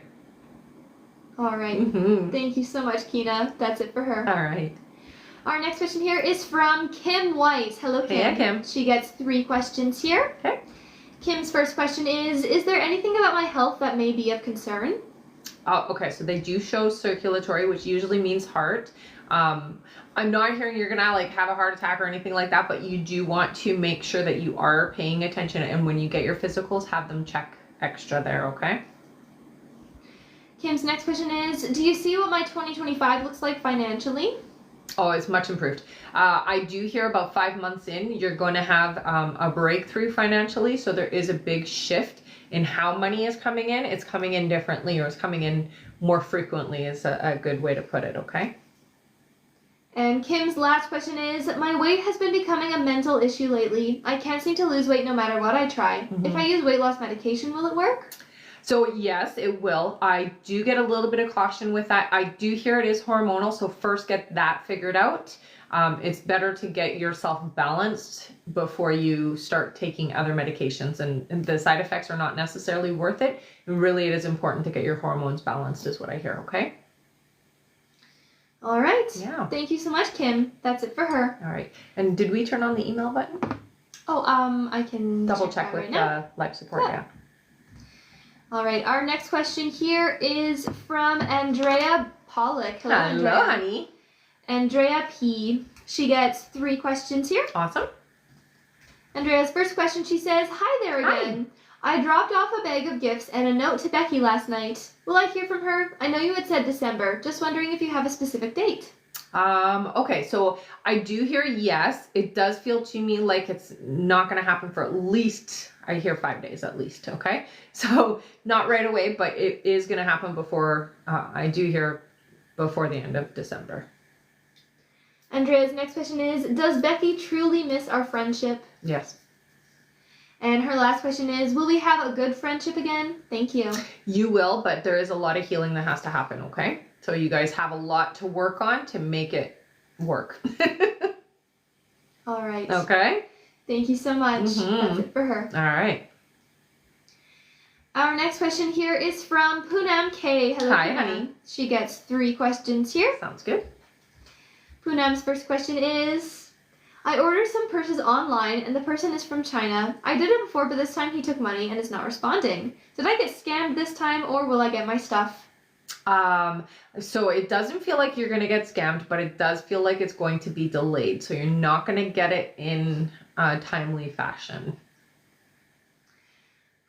All right. Mm-hmm. Thank you so much, Kina. That's it for her. All right. Our next question here is from Kim White. Hello, Kim. Hey, Kim. She gets 3 questions here. Okay. Kim's first question is there anything about my health that may be of concern?" Okay, so they do show circulatory, which usually means heart. I'm not hearing you're gonna have a heart attack or anything like that, but you do want to make sure that you are paying attention, and when you get your physicals, have them check extra there, okay? Kim's next question is, "Do you see what my 2025 looks like financially?" Oh, it's much improved. I do hear about 5 months in, you're going to have a breakthrough financially. So there is a big shift in how money is coming in. It's coming in differently, or it's coming in more frequently is a good way to put it, okay? And Kim's last question is, "My weight has been becoming a mental issue lately. I can't seem to lose weight no matter what I try. Mm-hmm. If I use weight loss medication, will it work?" So yes, it will. I do get a little bit of caution with that. I do hear it is hormonal, so first get that figured out. It's better to get yourself balanced before you start taking other medications, and the side effects are not necessarily worth it. And really, it is important to get your hormones balanced is what I hear, okay? All right. Yeah. Thank you so much, Kim. That's it for her. All right. And did we turn on the email button? Oh, I can Double that check with right now. life support, Yeah. yeah. All right, our next question here is from Andrea Pollock. Hello, Hello, Andrea. honey. Andrea P. She gets 3 questions here. Awesome. Andrea's first question, she says, "Hi there again. I dropped off a bag of gifts and a note to Becky last night. Will I hear from her? I know you had said December. Just wondering if you have a specific date." Okay, so I do hear yes. It does feel to me like it's not going to happen for at least, I hear 5 days at least, okay? So not right away, but it is going to happen before, I do hear before the end of December. Andrea's next question is, "Does Becky truly miss our friendship?" Yes. And her last question is, "Will we have a good friendship again? Thank you." You will, but there is a lot of healing that has to happen, okay? So you guys have a lot to work on to make it work. All right. Okay. Thank you so much. That's it for her. All right. Our next question here is from Poonam K. Hello, Hi, Poonam. honey. She gets 3 questions here. Sounds good. Poonam's first question is, I ordered some purses online and the person is from China. I did it before, but this time he took money and is not responding. Did I get scammed this time or will I get my stuff? So it doesn't feel like you're going to get scammed, but it does feel like it's going to be delayed. So you're not going to get it in a timely fashion.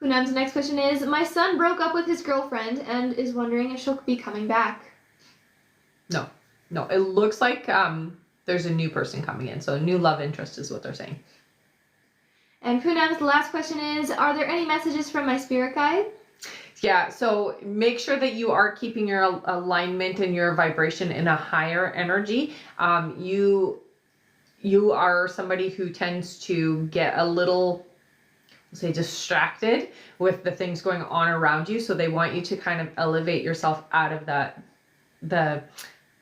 Poonam's next question is, my son broke up with his girlfriend and is wondering if she'll be coming back. No, it looks like there's a new person coming in. So a new love interest is what they're saying. And Poonam's last question is, are there any messages from my spirit guide? Yeah, so make sure that you are keeping your alignment and your vibration in a higher energy. You are somebody who tends to get a little, say, distracted with the things going on around you. So they want you to kind of elevate yourself out of the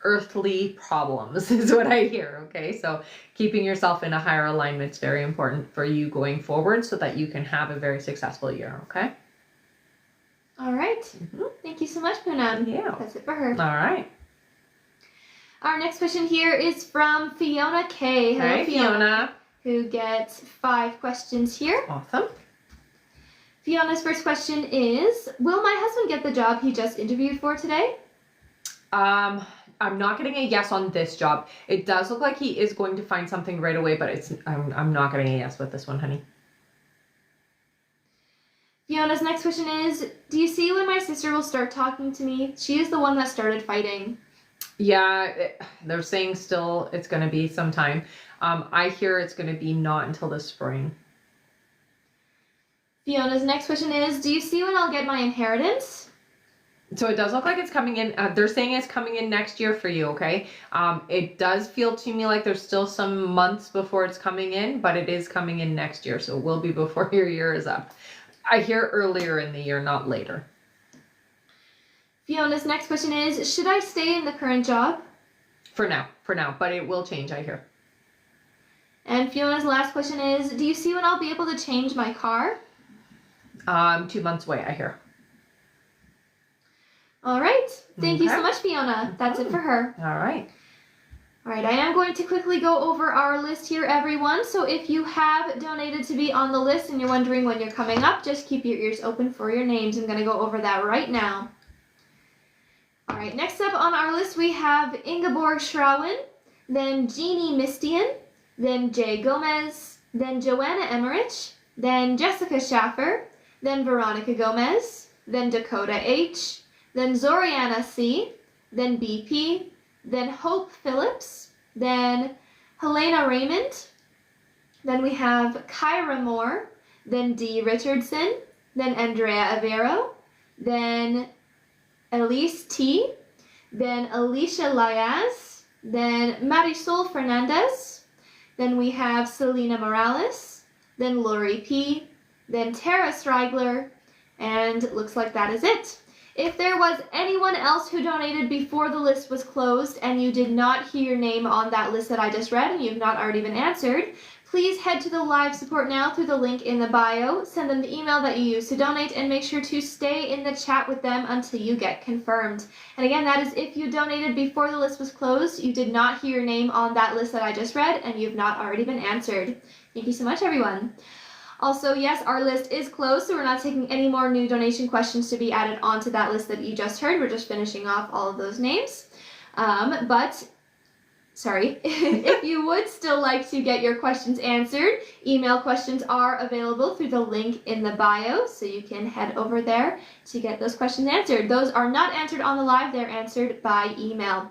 earthly problems is what I hear. Okay, so keeping yourself in a higher alignment is very important for you going forward so that you can have a very successful year. Okay. All right. Thank you so much, Poonam. Yeah. That's it for her. All right. Our next question here is from Fiona K. Hello, Hi, Fiona. Who gets 5 questions here. Awesome. Fiona's first question is, will my husband get the job he just interviewed for today? I'm not getting a yes on this job. It does look like he is going to find something right away, but I'm not getting a yes with this one, honey. Fiona's next question is, do you see when my sister will start talking to me? She is the one that started fighting. Yeah, they're saying still it's going to be some time. I hear it's going to be not until the spring. Fiona's next question is, do you see when I'll get my inheritance? So it does look like it's coming in. They're saying it's coming in next year for you, okay? It does feel to me like there's still some months before it's coming in, but it is coming in next year. So it will be before your year is up. I hear earlier in the year, not later. Fiona's next question is, should I stay in the current job? For now, but it will change, I hear. And Fiona's last question is, do you see when I'll be able to change my car? 2 months away, I hear. All right. Thank you so much, Fiona. That's it for her. All right. All right, I am going to quickly go over our list here, everyone. So if you have donated to be on the list and you're wondering when you're coming up, just keep your ears open for your names. I'm going to go over that right now. All right, next up on our list, we have Ingeborg Schrauen, then Jeannie Mistian, then Jay Gomez, then Joanna Emmerich, then Jessica Schaffer, then Veronica Gomez, then Dakota H., then Zoriana C., then BP, then Hope Phillips, then Helena Raymond, then we have Kyra Moore, then Dee Richardson, then Andrea Avero, then Elise T., then Alicia Liaz, then Marisol Fernandez, then we have Selena Morales, then Lori P., then Tara Strigler, and it looks like that is it. If there was anyone else who donated before the list was closed and you did not hear your name on that list that I just read and you've not already been answered, please head to the live support now through the link in the bio, send them the email that you used to donate, and make sure to stay in the chat with them until you get confirmed. And again, that is if you donated before the list was closed, you did not hear your name on that list that I just read, and you've not already been answered. Thank you so much, everyone. Also, yes, our list is closed, so we're not taking any more new donation questions to be added onto that list that you just heard. We're just finishing off all of those names. If you would still like to get your questions answered, email questions are available through the link in the bio, so you can head over there to get those questions answered. Those are not answered on the live, they're answered by email.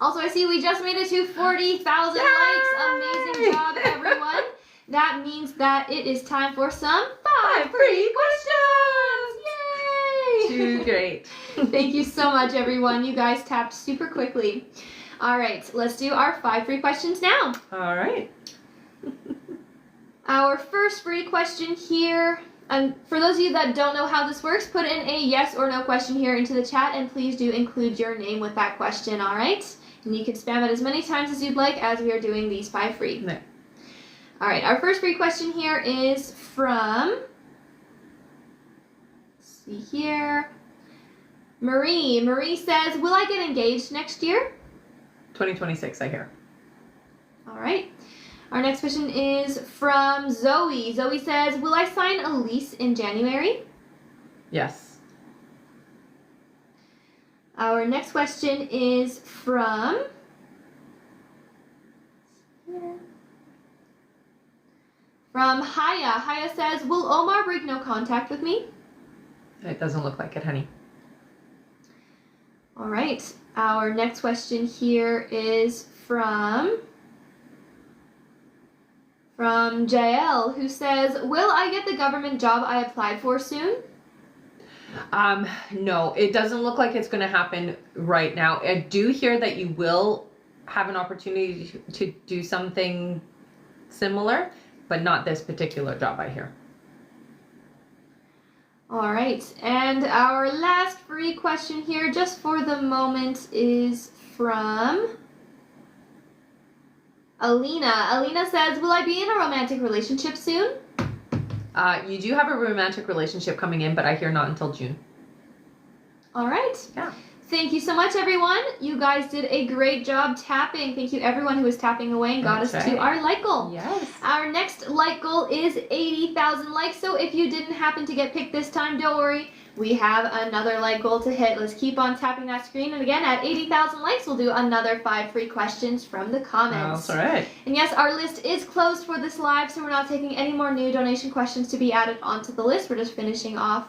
Also, I see we just made it to 40,000 likes. Amazing job, everyone. That means that it is time for some 5 free questions! Yay! Too great. Thank you so much, everyone. You guys tapped super quickly. All right, let's do our 5 free questions now. All right. Our first free question here, and for those of you that don't know how this works, put in a yes or no question here into the chat, and please do include your name with that question, all right? And you can spam it as many times as you'd like as we are doing these 5 free. No. All right, our first free question here is from, let's see here, Marie. Marie says, will I get engaged next year? 2026, I hear. All right. Our next question is from Zoe. Zoe says, will I sign a lease in January? Yes. Our next question is from Haya. Haya says, will Omar break no contact with me? It doesn't look like it, honey. All right. Our next question here is from Jael, who says, will I get the government job I applied for soon? No, it doesn't look like it's going to happen right now. I do hear that you will have an opportunity to do something similar, but not this particular job, I hear. All right. And our last free question here, just for the moment, is from Alina. Alina says, will I be in a romantic relationship soon? You do have a romantic relationship coming in, but I hear not until June. All right. Yeah. Thank you so much, everyone. You guys did a great job tapping. Thank you, everyone who was tapping away and got us to our like goal. Yes. Our next like goal is 80,000 likes. So if you didn't happen to get picked this time, don't worry. We have another like goal to hit. Let's keep on tapping that screen. And again, at 80,000 likes, we'll do another 5 free questions from the comments. That's all right. And yes, our list is closed for this live, so we're not taking any more new donation questions to be added onto the list. We're just finishing off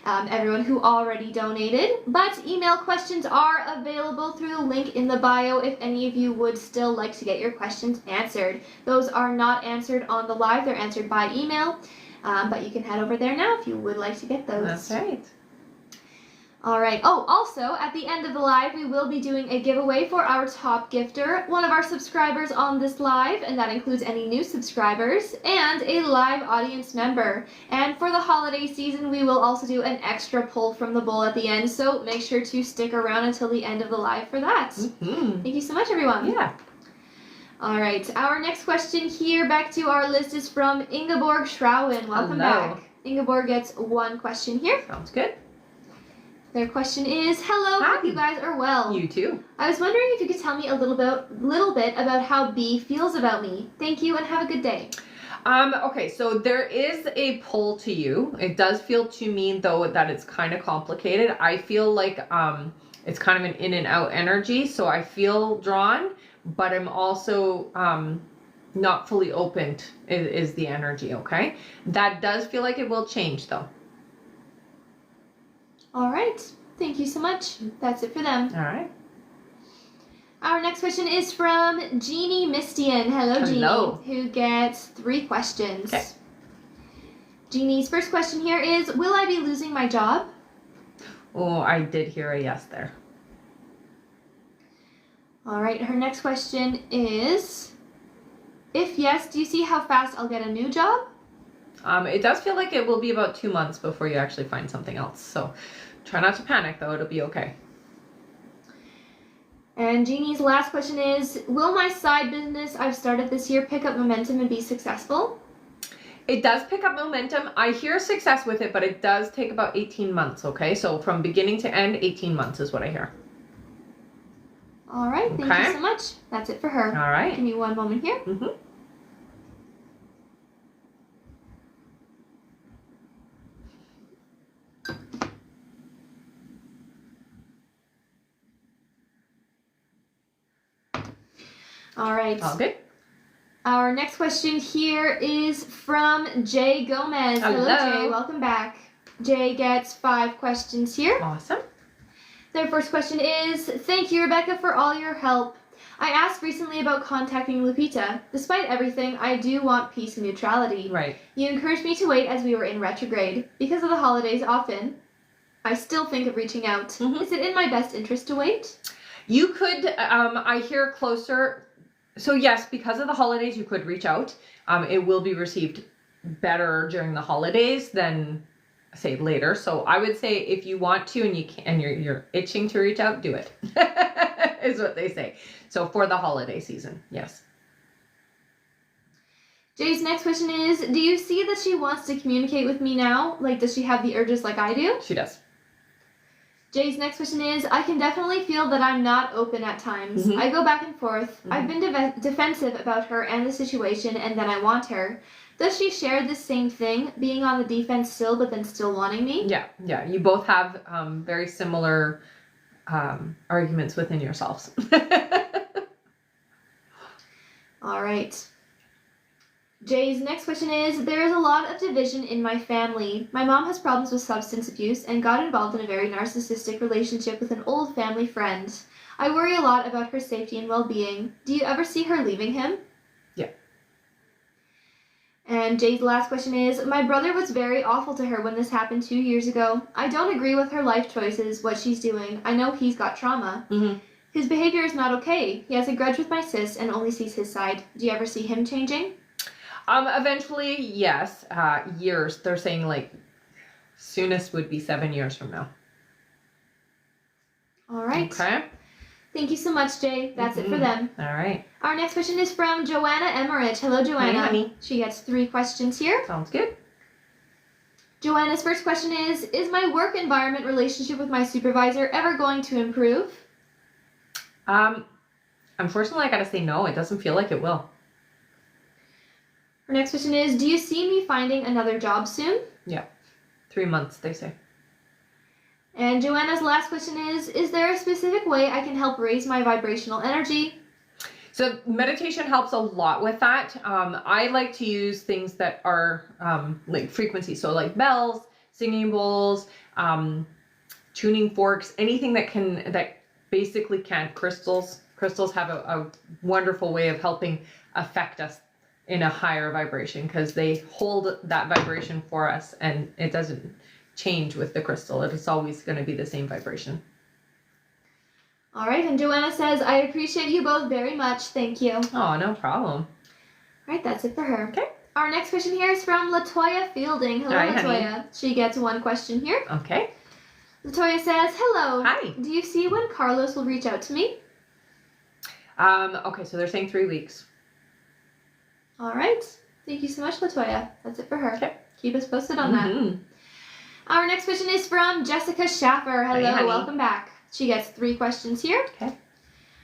everyone who already donated. But email questions are available through the link in the bio if any of you would still like to get your questions answered. Those are not answered on the live. They're answered by email. But you can head over there now if you would like to get those. That's right. All right. Oh, also, at the end of the live, we will be doing a giveaway for our top gifter, one of our subscribers on this live, and that includes any new subscribers, and a live audience member. And for the holiday season, we will also do an extra pull from the bowl at the end, so make sure to stick around until the end of the live for that. Mm-hmm. Thank you so much, everyone. Yeah. All right. Our next question here, back to our list, is from Ingeborg Schrauen. Welcome Hello. back. Ingeborg gets one question here. Sounds good. Their question is, hello, Hi. hope you guys are well. You too. I was wondering if you could tell me a little bit about how B feels about me. Thank you and have a good day. Okay, so there is a pull to you. It does feel to me, though, that it's kind of complicated. I feel like it's kind of an in and out energy, so I feel drawn, but I'm also not fully opened is the energy, okay? That does feel like it will change, though. All right. Thank you so much. That's it for them. All right. Our next question is from Jeannie Mistian. Hello, Hello. Jeannie, who gets 3 questions. Okay. Jeannie's first question here is, will I be losing my job? Oh, I did hear a yes there. All right. Her next question is, if yes, do you see how fast I'll get a new job? It does feel like it will be about 2 months before you actually find something else. So try not to panic, though. It'll be okay. And Jeannie's last question is, will my side business I've started this year pick up momentum and be successful? It does pick up momentum. I hear success with it, but it does take about 18 months, okay? So from beginning to end, 18 months is what I hear. All right. Thank you so much. That's it for her. All right. Give me one moment here. Mm-hmm. All right. All good. Our next question here is from Jay Gomez. Hello. Jay. Welcome back. Jay gets 5 questions here. Awesome. Their first question is, thank you, Rebecca, for all your help. I asked recently about contacting Lupita. Despite everything, I do want peace and neutrality. Right. You encouraged me to wait as we were in retrograde. Because of the holidays often, I still think of reaching out. Mm-hmm. Is it in my best interest to wait? You could, I hear closer. So yes, because of the holidays, you could reach out. It will be received better during the holidays than, say, later. So I would say if you want to and you can, and you're itching to reach out, do it. is what they say. So for the holiday season, yes. Jay's next question is, do you see that she wants to communicate with me now? Like, does she have the urges like I do? She does. Jay's next question is, I can definitely feel that I'm not open at times. Mhm. I go back and forth. Mhm. I've been defensive about her and the situation, and then I want her. Does she share the same thing, being on the defense still, but then still wanting me? Yeah. You both have very similar arguments within yourselves. All right. Jay's next question is, there is a lot of division in my family. My mom has problems with substance abuse and got involved in a very narcissistic relationship with an old family friend. I worry a lot about her safety and well-being. Do you ever see her leaving him? Yeah. And Jay's last question is, my brother was very awful to her when this happened 2 years ago. I don't agree with her life choices, what she's doing. I know he's got trauma. Mm-hmm. His behavior is not okay. He has a grudge with my sis and only sees his side. Do you ever see him changing? Eventually, yes. Years. They're saying like soonest would be 7 years from now. All right. Okay. Thank you so much, Jay. That's it for them. All right. Our next question is from Joanna Emmerich. Hello, Joanna. Hi, honey. She gets 3 questions here. Sounds good. Joanna's first question is my work environment relationship with my supervisor ever going to improve? Unfortunately, I gotta say no. It doesn't feel like it will. Her next question is, do you see me finding another job soon? Yeah. 3 months, they say. And Joanna's last question is there a specific way I can help raise my vibrational energy? So meditation helps a lot with that. I like to use things that are like frequency. So like bells, singing bowls, tuning forks, anything that basically can. Crystals have a wonderful way of helping affect us in a higher vibration because they hold that vibration for us and it doesn't change with the crystal. It is always going to be the same vibration. All right, and Joanna says, I appreciate you both very much. Thank you. Oh, no problem. All right, that's it for her. Okay. Our next question here is from Latoya Fielding. Hello, Hi, Latoya. honey. She gets 1 question here. Okay. Latoya says, hello. Hi. Do you see when Carlos will reach out to me? Okay, so they're saying 3 weeks. All right. Thank you so much, Latoya. That's it for her. Okay. Keep us posted on that. Our next question is from Jessica Schaffer. Hello, Hi, honey. welcome back. She gets 3 questions here. Okay.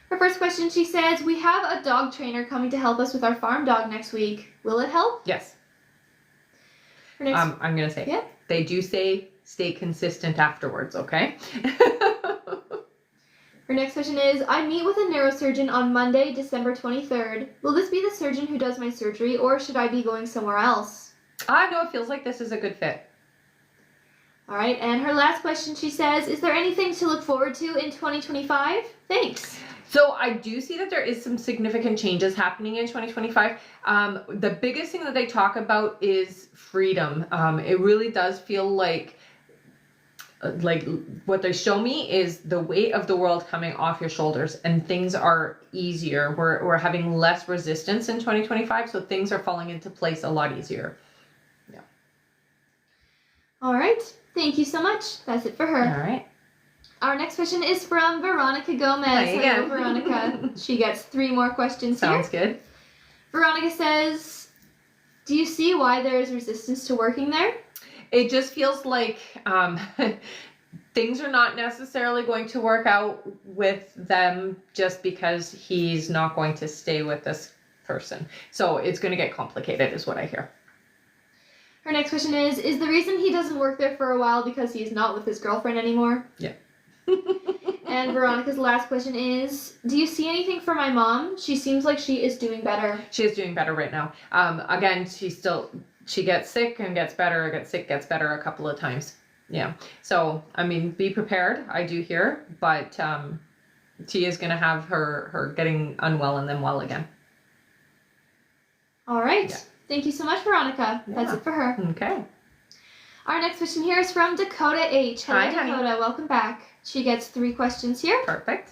Her first question, she says, we have a dog trainer coming to help us with our farm dog next week. Will it help? Yes. Her next, I'm going to say, yeah. They do say stay consistent afterwards, okay? Her next question is, I meet with a neurosurgeon on Monday, December 23rd. Will this be the surgeon who does my surgery, or should I be going somewhere else? No, it feels like this is a good fit. All right, and her last question, she says, is there anything to look forward to in 2025? Thanks. So I do see that there is some significant changes happening in 2025. The biggest thing that they talk about is freedom. It really does feel like what they show me is the weight of the world coming off your shoulders and things are easier. We're having less resistance in 2025, so things are falling into place a lot easier. Yeah. All right, thank you so much. That's it for her. All right. Our next question is from Veronica Gomez. Hi Hello, again. Veronica. She gets 3 more questions Sounds here. good. Veronica says, do you see why there is resistance to working there? It just feels like things are not necessarily going to work out with them just because he's not going to stay with this person. So it's going to get complicated is what I hear. Her next question is the reason he doesn't work there for a while because he's not with his girlfriend anymore? Yeah. And Veronica's last question is, do you see anything for my mom? She seems like she is doing better. She is doing better right now. Again, she gets sick and gets better, gets sick, gets better a couple of times. Yeah. So, I mean, be prepared. I do hear, but she is going to have her getting unwell and then well again. All right. Yeah. Thank you so much, Veronica. Yeah. That's it for her. Okay. Our next question here is from Dakota H. Hello, Hi, Dakota. honey. Welcome back. She gets 3 questions here. Perfect.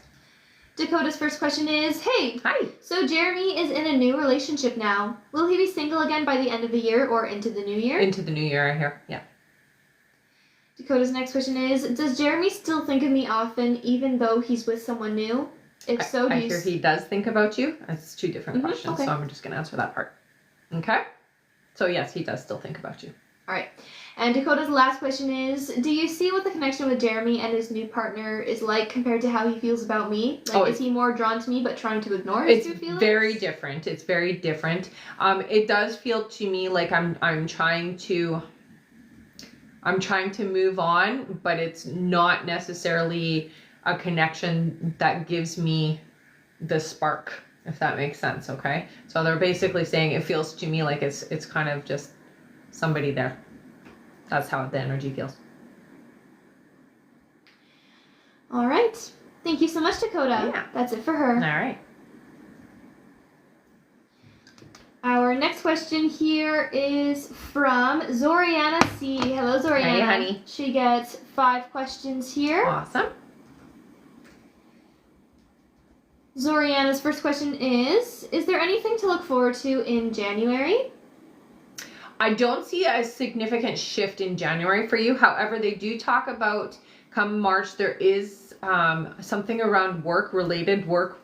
Dakota's first question is, hey, Hi. so Jeremy is in a new relationship now. Will he be single again by the end of the year or into the new year? Into the new year, I hear. Yeah. Dakota's next question is, does Jeremy still think of me often even though he's with someone new? If so, I hear he does think about you. It's two different questions, okay. so I'm just going to answer that part. Okay? So yes, he does still think about you. All right. And Dakota's last question is, do you see what the connection with Jeremy and his new partner is like compared to how he feels about me? Like, is he more drawn to me but trying to ignore his true feelings? It's very different. It's very different. It does feel to me like I'm trying to move on, but it's not necessarily a connection that gives me the spark, if that makes sense, okay? So they're basically saying it feels to me like it's kind of just somebody there. That's how the energy feels. All right. Thank you so much, Dakota. Yeah. That's it for her. All right. Our next question here is from Zoriana C. Hello, Zoriana. Hey, honey. She gets 5 questions here. Awesome. Zoriana's first question is there anything to look forward to in January? I don't see a significant shift in January for you. However, they do talk about come March, there is something around related work.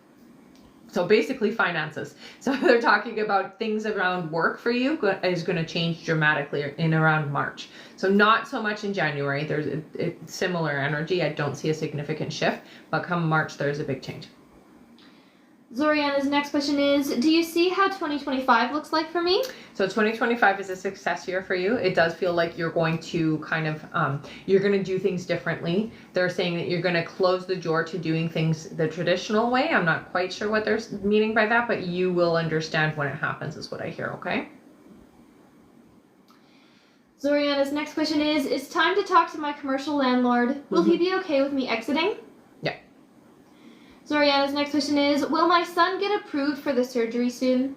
So basically finances. So they're talking about things around work for you is going to change dramatically in around March. So not so much in January. There's a similar energy. I don't see a significant shift, but come March, there's a big change. Zoriana's next question is, do you see how 2025 looks like for me? So 2025 is a success year for you. It does feel like you're going to kind of, you're going to do things differently. They're saying that you're going to close the door to doing things the traditional way. I'm not quite sure what they're meaning by that, but you will understand when it happens is what I hear, okay? Zoriana's next question is, it's time to talk to my commercial landlord. Will he be okay with me exiting? Yeah. Zoriana's next question is, will my son get approved for the surgery soon?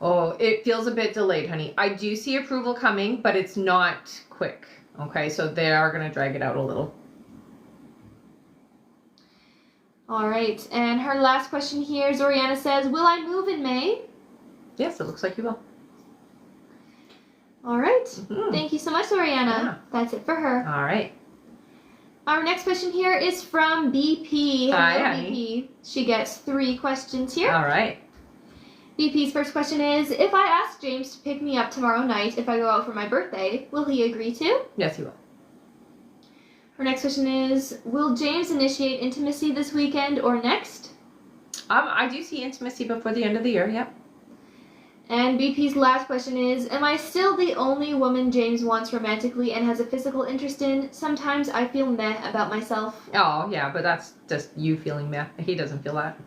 Oh, it feels a bit delayed, honey. I do see approval coming, but it's not quick. Okay, so they are going to drag it out a little. All right, and her last question here, Zoriana says, will I move in May? Yes, it looks like you will. All right. Thank you so much, Zoriana. Yeah. That's it for her. All right. Our next question here is from BP. Hi, Hello, honey. BP. She gets 3 questions here. All right. BP's first question is, if I ask James to pick me up tomorrow night if I go out for my birthday, will he agree to? Yes, he will. Her next question is, will James initiate intimacy this weekend or next? I do see intimacy before the end of the year, yep. And BP's last question is, am I still the only woman James wants romantically and has a physical interest in? Sometimes I feel meh about myself. Oh, yeah, but that's just you feeling meh. He doesn't feel that.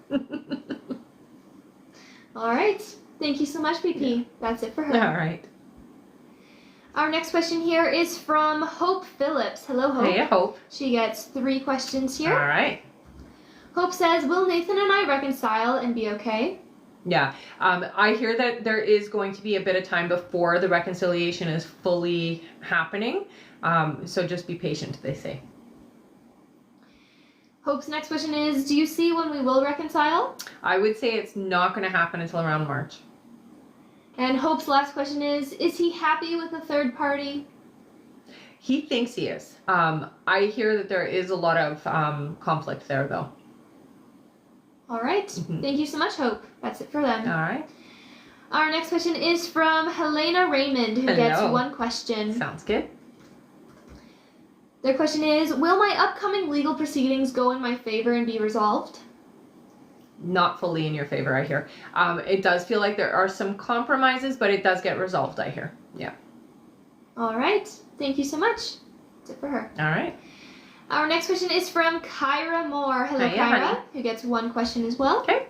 All right. Thank you so much, BP. Yeah. That's it for her. All right. Our next question here is from Hope Phillips. Hello, Hope. Hey, Hope. She gets 3 questions here. All right. Hope says, will Nathan and I reconcile and be okay? Yeah. I hear that there is going to be a bit of time before the reconciliation is fully happening. So just be patient, they say. Hope's next question is, do you see when we will reconcile? I would say it's not going to happen until around March. And Hope's last question is he happy with a third party? He thinks he is. I hear that there is a lot of conflict there, though. All right. Thank you so much, Hope. That's it for them. All right. Our next question is from Helena Raymond, who gets 1 question. Sounds good. Their question is, will my upcoming legal proceedings go in my favor and be resolved? Not fully in your favor, I hear. It does feel like there are some compromises, but it does get resolved, I hear. Yeah. All right. Thank you so much. That's it for her. All right. Our next question is from Kyra Moore. Hello, Hiya, Kyra, honey. who gets 1 question as well. Okay.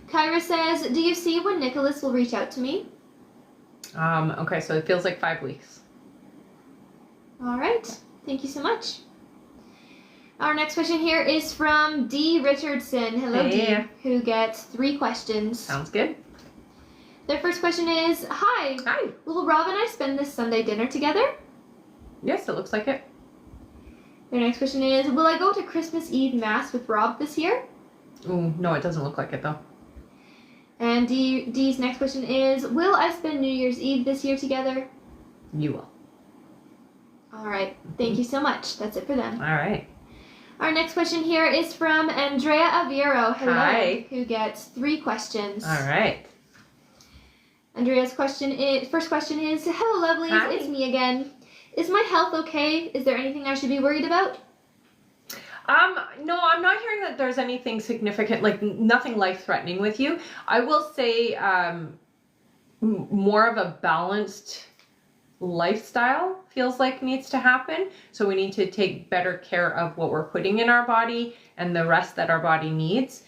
Kyra says, do you see when Nicholas will reach out to me? Okay, so it feels like 5 weeks. All right. Thank you so much. Our next question here is from D. Richardson. Hello, Hey. D, who gets 3 questions. Sounds good. Their first question is, hi. Hi. Will Rob and I spend this Sunday dinner together? Yes, it looks like it. Their next question is, will I go to Christmas Eve Mass with Rob this year? Ooh, no, it doesn't look like it, though. And D's next question is, will I spend New Year's Eve this year together? You will. All right. Thank you so much. That's it for them. All right. Our next question here is from Andrea Aviero. Hello. Hi. Who gets 3 questions. All right. Andrea's first question is, hello lovelies, Hi. it's me again. Is my health okay? Is there anything I should be worried about? No, I'm not hearing that there's anything significant, like nothing life-threatening with you. I will say more of a balanced lifestyle feels like needs to happen. So we need to take better care of what we're putting in our body and the rest that our body needs.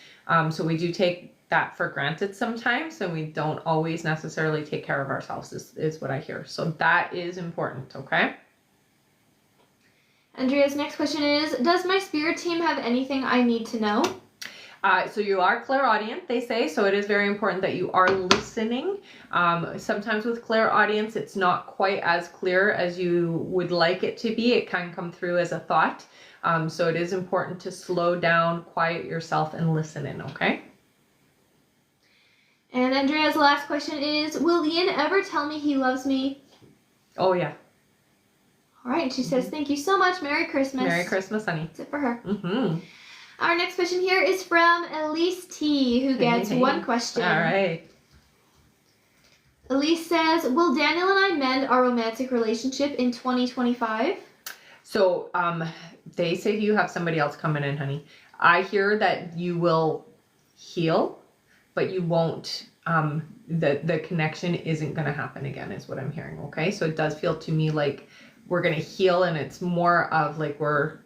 So we do take that for granted sometimes, and we don't always necessarily take care of ourselves is what I hear. So that is important, okay? Andrea's next question is, does my spirit team have anything I need to know? So you are clairaudient, they say, so it is very important that you are listening. Sometimes with clairaudience, it's not quite as clear as you would like it to be. It can come through as a thought. So it is important to slow down, quiet yourself, and listen in, okay? And Andrea's last question is, will Ian ever tell me he loves me? Oh, yeah. All right, she says, thank you so much. Merry Christmas. Merry Christmas, honey. That's it for her. Mm-hmm. Our next question here is from Elise T, who gets 1 question. All right. Elise says, will Daniel and I mend our romantic relationship in 2025? So, they say you have somebody else coming in, honey. I hear that you will heal, but you won't, the connection isn't going to happen again is what I'm hearing, okay? So it does feel to me like we're going to heal, and it's more of like we're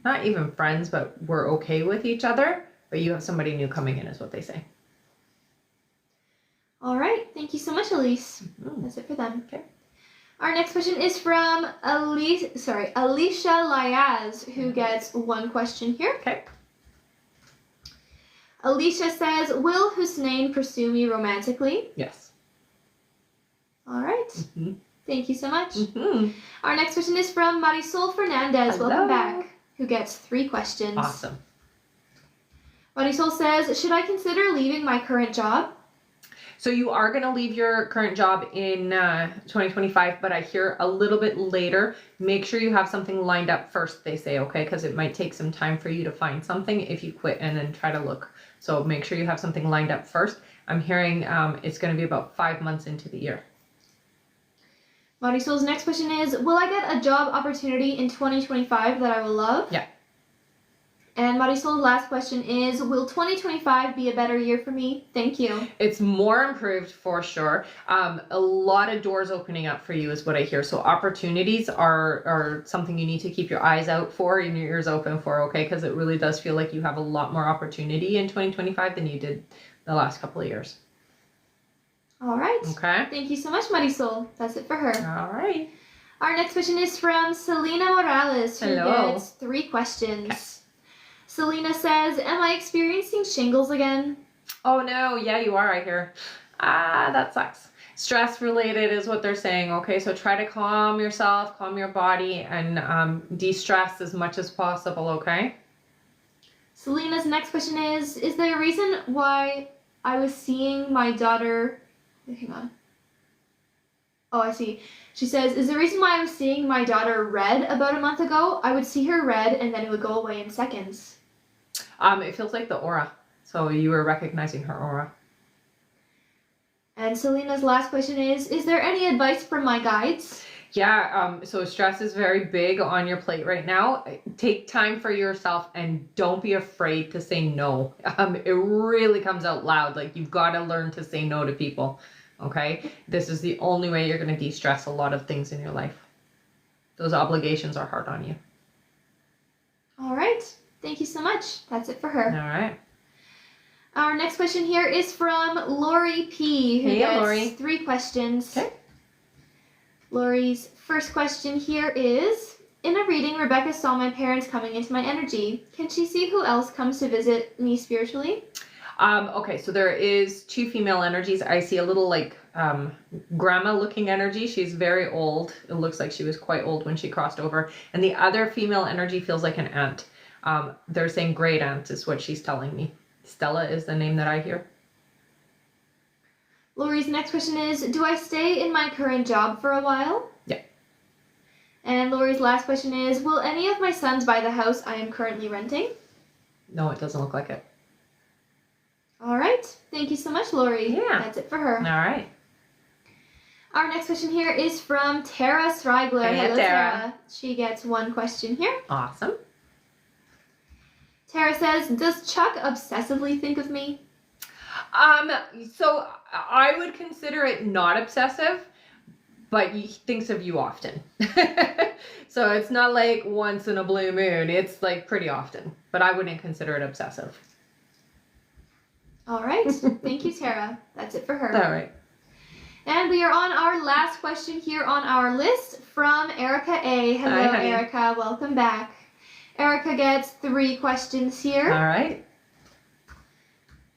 not even friends, but we're okay with each other, but you have somebody new coming in is what they say. All right. Thank you so much, Elise. Mm-hmm. That's it for them. Okay. Our next question is from Alicia Liaz, who gets 1 question here. Okay. Alicia says, will Hussein pursue me romantically? Yes. All right. Mm-hmm. Thank you so much. Mm-hmm. Our next question is from Marisol Fernandez. Hello. Welcome back. Who gets 3 questions. Awesome. Marisol says, should I consider leaving my current job? So you are going to leave your current job in 2025, but I hear a little bit later. Make sure you have something lined up first, they say, okay? Because it might take some time for you to find something if you quit and then try to look. So make sure you have something lined up first. I'm hearing it's going to be about 5 months into the year. Marisol's next question is, will I get a job opportunity in 2025 that I will love? Yeah. And Marisol's last question is, will 2025 be a better year for me? Thank you. It's more improved for sure. A lot of doors opening up for you is what I hear. So opportunities are something you need to keep your eyes out for and your ears open for, okay? Because it really does feel like you have a lot more opportunity in 2025 than you did the last couple of years. All right. Okay. Thank you so much, Marisol. That's it for her. All right. Our next question is from Selena Morales, who Hello. gets 3 questions. Okay. Selena says, am I experiencing shingles again? Oh no, yeah, you are, I hear. That sucks. Stress related is what they're saying, okay? So try to calm yourself, calm your body, and de-stress as much as possible, okay? Selena's next question is there a reason why I was seeing my daughter... Hang on. Oh, I see. She says, is the reason why I was seeing my daughter red about a month ago? I would see her red and then it would go away in seconds. It feels like the aura. So you were recognizing her aura. And Selena's last question is there any advice from my guides? Yeah, so stress is very big on your plate right now. Take time for yourself and don't be afraid to say no. It really comes out loud. Like, you've got to learn to say no to people, okay? This is the only way you're going to de-stress a lot of things in your life. Those obligations are hard on you. All right. Thank you so much. That's it for her. All right. Our next question here is from Lori P, who gets Lori. 3 questions. Okay. Lori's first question here is, in a reading, Rebecca saw my parents coming into my energy. Can she see who else comes to visit me spiritually? Okay, so there is 2 female energies. I see a little like grandma looking energy. She's very old. It looks like she was quite old when she crossed over. And the other female energy feels like an aunt. They're saying great aunt is what she's telling me. Stella is the name that I hear. Lori's next question is, do I stay in my current job for a while? Yeah. And Lori's last question is, will any of my sons buy the house I am currently renting? No, it doesn't look like it. All right. Thank you so much, Lori. Yeah. That's it for her. All right. Our next question here is from Tara Srigler. Hey, Hello, Tara. She gets one question here. Awesome. Tara says, does Chuck obsessively think of me? So I would consider it not obsessive, but he thinks of you often. So it's not like once in a blue moon. It's like pretty often, but I wouldn't consider it obsessive. All right. Thank you, Tara. That's it for her. All right. And we are on our last question here on our list from Erica A. Hello, Hi, honey. Erica. Welcome back. Erica gets 3 questions here. All right.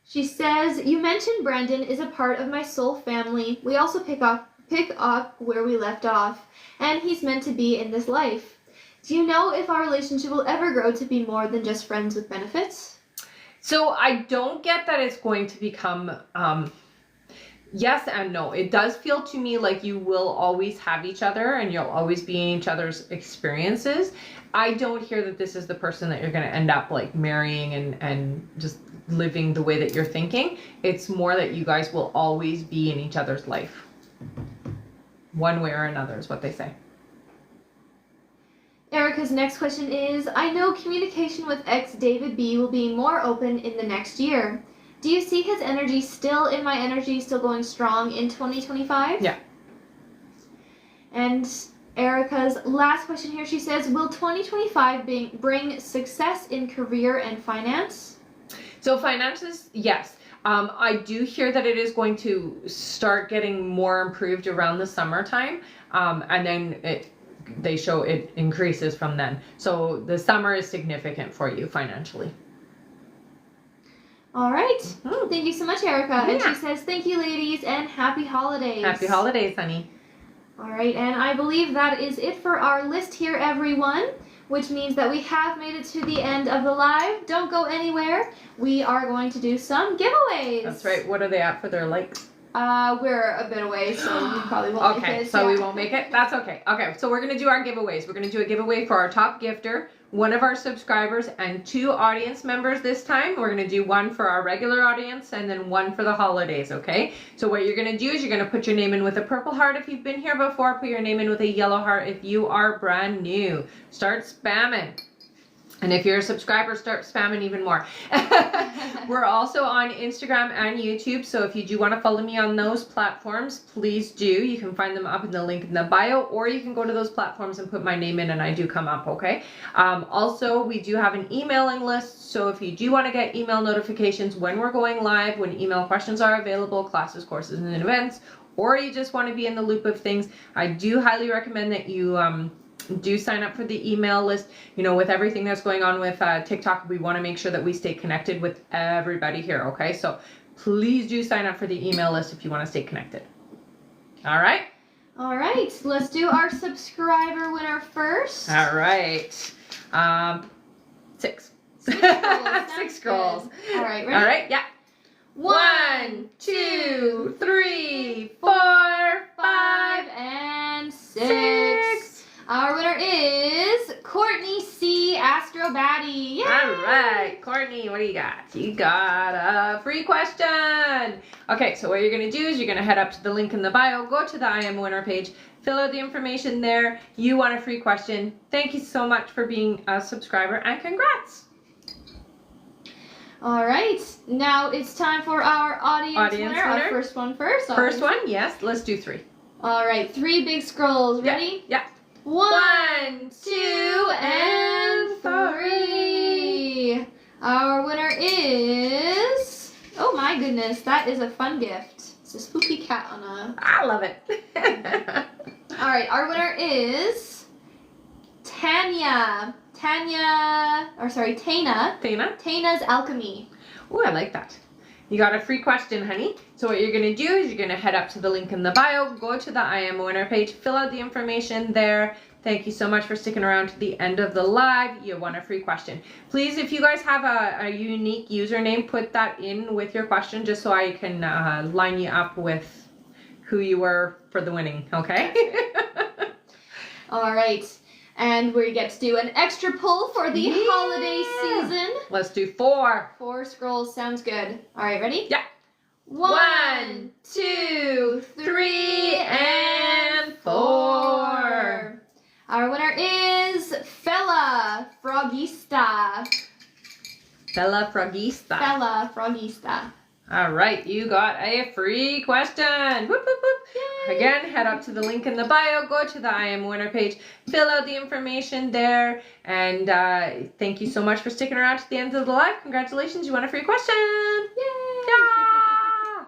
She says, you mentioned Brendan is a part of my soul family. We also pick up where we left off, and he's meant to be in this life. Do you know if our relationship will ever grow to be more than just friends with benefits? So I don't get that it's going to become, yes and no. It does feel to me like you will always have each other and you'll always be in each other's experiences. I don't hear that this is the person that you're going to end up like marrying and just living the way that you're thinking. It's more that you guys will always be in each other's life. One way or another is what they say. Erica's next question is, I know communication with ex David B will be more open in the next year. Do you see his energy still in my energy, still going strong in 2025? Yeah. And Erica's last question here, she says, will 2025 bring success in career and finance? So finances, yes. I do hear that it is going to start getting more improved around the summertime. And then they show it increases from then. So the summer is significant for you financially. All right. Thank you so much, Erica. And Yeah. she says, thank you, ladies, and happy holidays. Happy holidays, honey. All right, and I believe that is it for our list here, everyone, which means that we have made it to the end of the live. Don't go anywhere. We are going to do some giveaways. That's right. What are they at for their likes? We're a bit away, so we probably won't make it. Okay, so we won't make it? That's okay. Okay, so we're going to do our giveaways. We're going to do a giveaway for our top gifter, one of our subscribers, and 2 audience members this time. We're going to do one for our regular audience and then one for the holidays, okay? So what you're going to do is you're going to put your name in with a purple heart if you've been here before. Put your name in with a yellow heart if you are brand new. Start spamming. And if you're a subscriber, start spamming even more. We're also on Instagram and YouTube, so if you do want to follow me on those platforms, please do. You can find them up in the link in the bio, or you can go to those platforms and put my name in and I do come up, okay? Also, we do have an emailing list, so if you do want to get email notifications when we're going live, when email questions are available, classes, courses, and events, or you just want to be in the loop of things, I do highly recommend that you do sign up for the email list. You know, with everything that's going on with TikTok, we want to make sure that we stay connected with everybody here, okay? So please do sign up for the email list if you want to stay connected. All right? All right, let's do our subscriber winner first. All right. 6. 6 scrolls. All right, ready? All right, yeah. 1, 2, 3, 4, 5, and 6. Our winner is Courtney C. Astrobatty. Yay! All right, Courtney, what do you got? You got a free question. Okay, so what you're going to do is you're going to head up to the link in the bio, go to the I Am Winner page, fill out the information there. You want a free question. Thank you so much for being a subscriber, and congrats. All right, now it's time for our audience winner. Our first one first. First one, yes. Let's do 3. All right, 3 big scrolls. Ready? Yeah. 1, 2, and 3. Our winner is... Oh my goodness, that is a fun gift. It's a spooky cat on a... I love it. All right, our winner is Tana. Tana's Alchemy. Oh, I like that. You got a free question, honey. So what you're going to do is you're going to head up to the link in the bio, go to the I Am a Winner page, fill out the information there. Thank you so much for sticking around to the end of the live. You won a free question. Please, if you guys have a unique username, put that in with your question just so I can line you up with who you were for the winning, okay? All right. And we get to do an extra pull for the holiday season. Let's do 4. 4 scrolls sounds good. All right, ready? Yeah. 1, 2, 3, and 4. Our winner is Fella Frogista. Fella Frogista. Fella Frogista. All right, you got a free question. Whoop, whoop, whoop. Yay. Again, head up to the link in the bio, go to the I Am Winner page, fill out the information there, and thank you so much for sticking around to the end of the live. Congratulations, you won a free question. Yay. Yeah.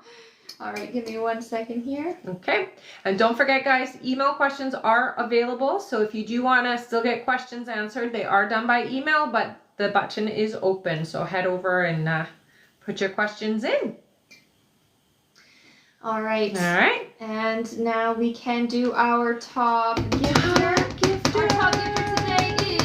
All right, give me 1 second here. Okay, and don't forget, guys, email questions are available. So if you do want to still get questions answered, they are done by email, but the button is open. So head over and put your questions in. All right. All right. And now we can do our top gifter. Our top gifter today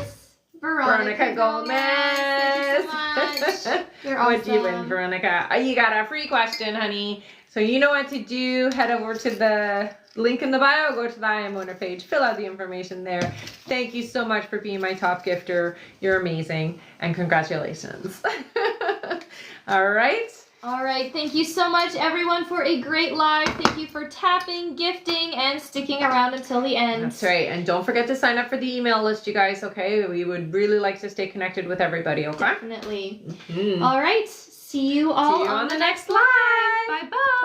is Veronica Gomez. Thank you so much. You're awesome. What do you win, Veronica? You got a free question, honey. So you know what to do. Head over to the link in the bio. Go to the I Am Winner page. Fill out the information there. Thank you so much for being my top gifter. You're amazing. And congratulations. All right. All right. Thank you so much, everyone, for a great live. Thank you for tapping, gifting, and sticking around until the end. That's right. And don't forget to sign up for the email list, you guys, okay? We would really like to stay connected with everybody, okay? Definitely. All right. See you all on the next live. Bye-bye.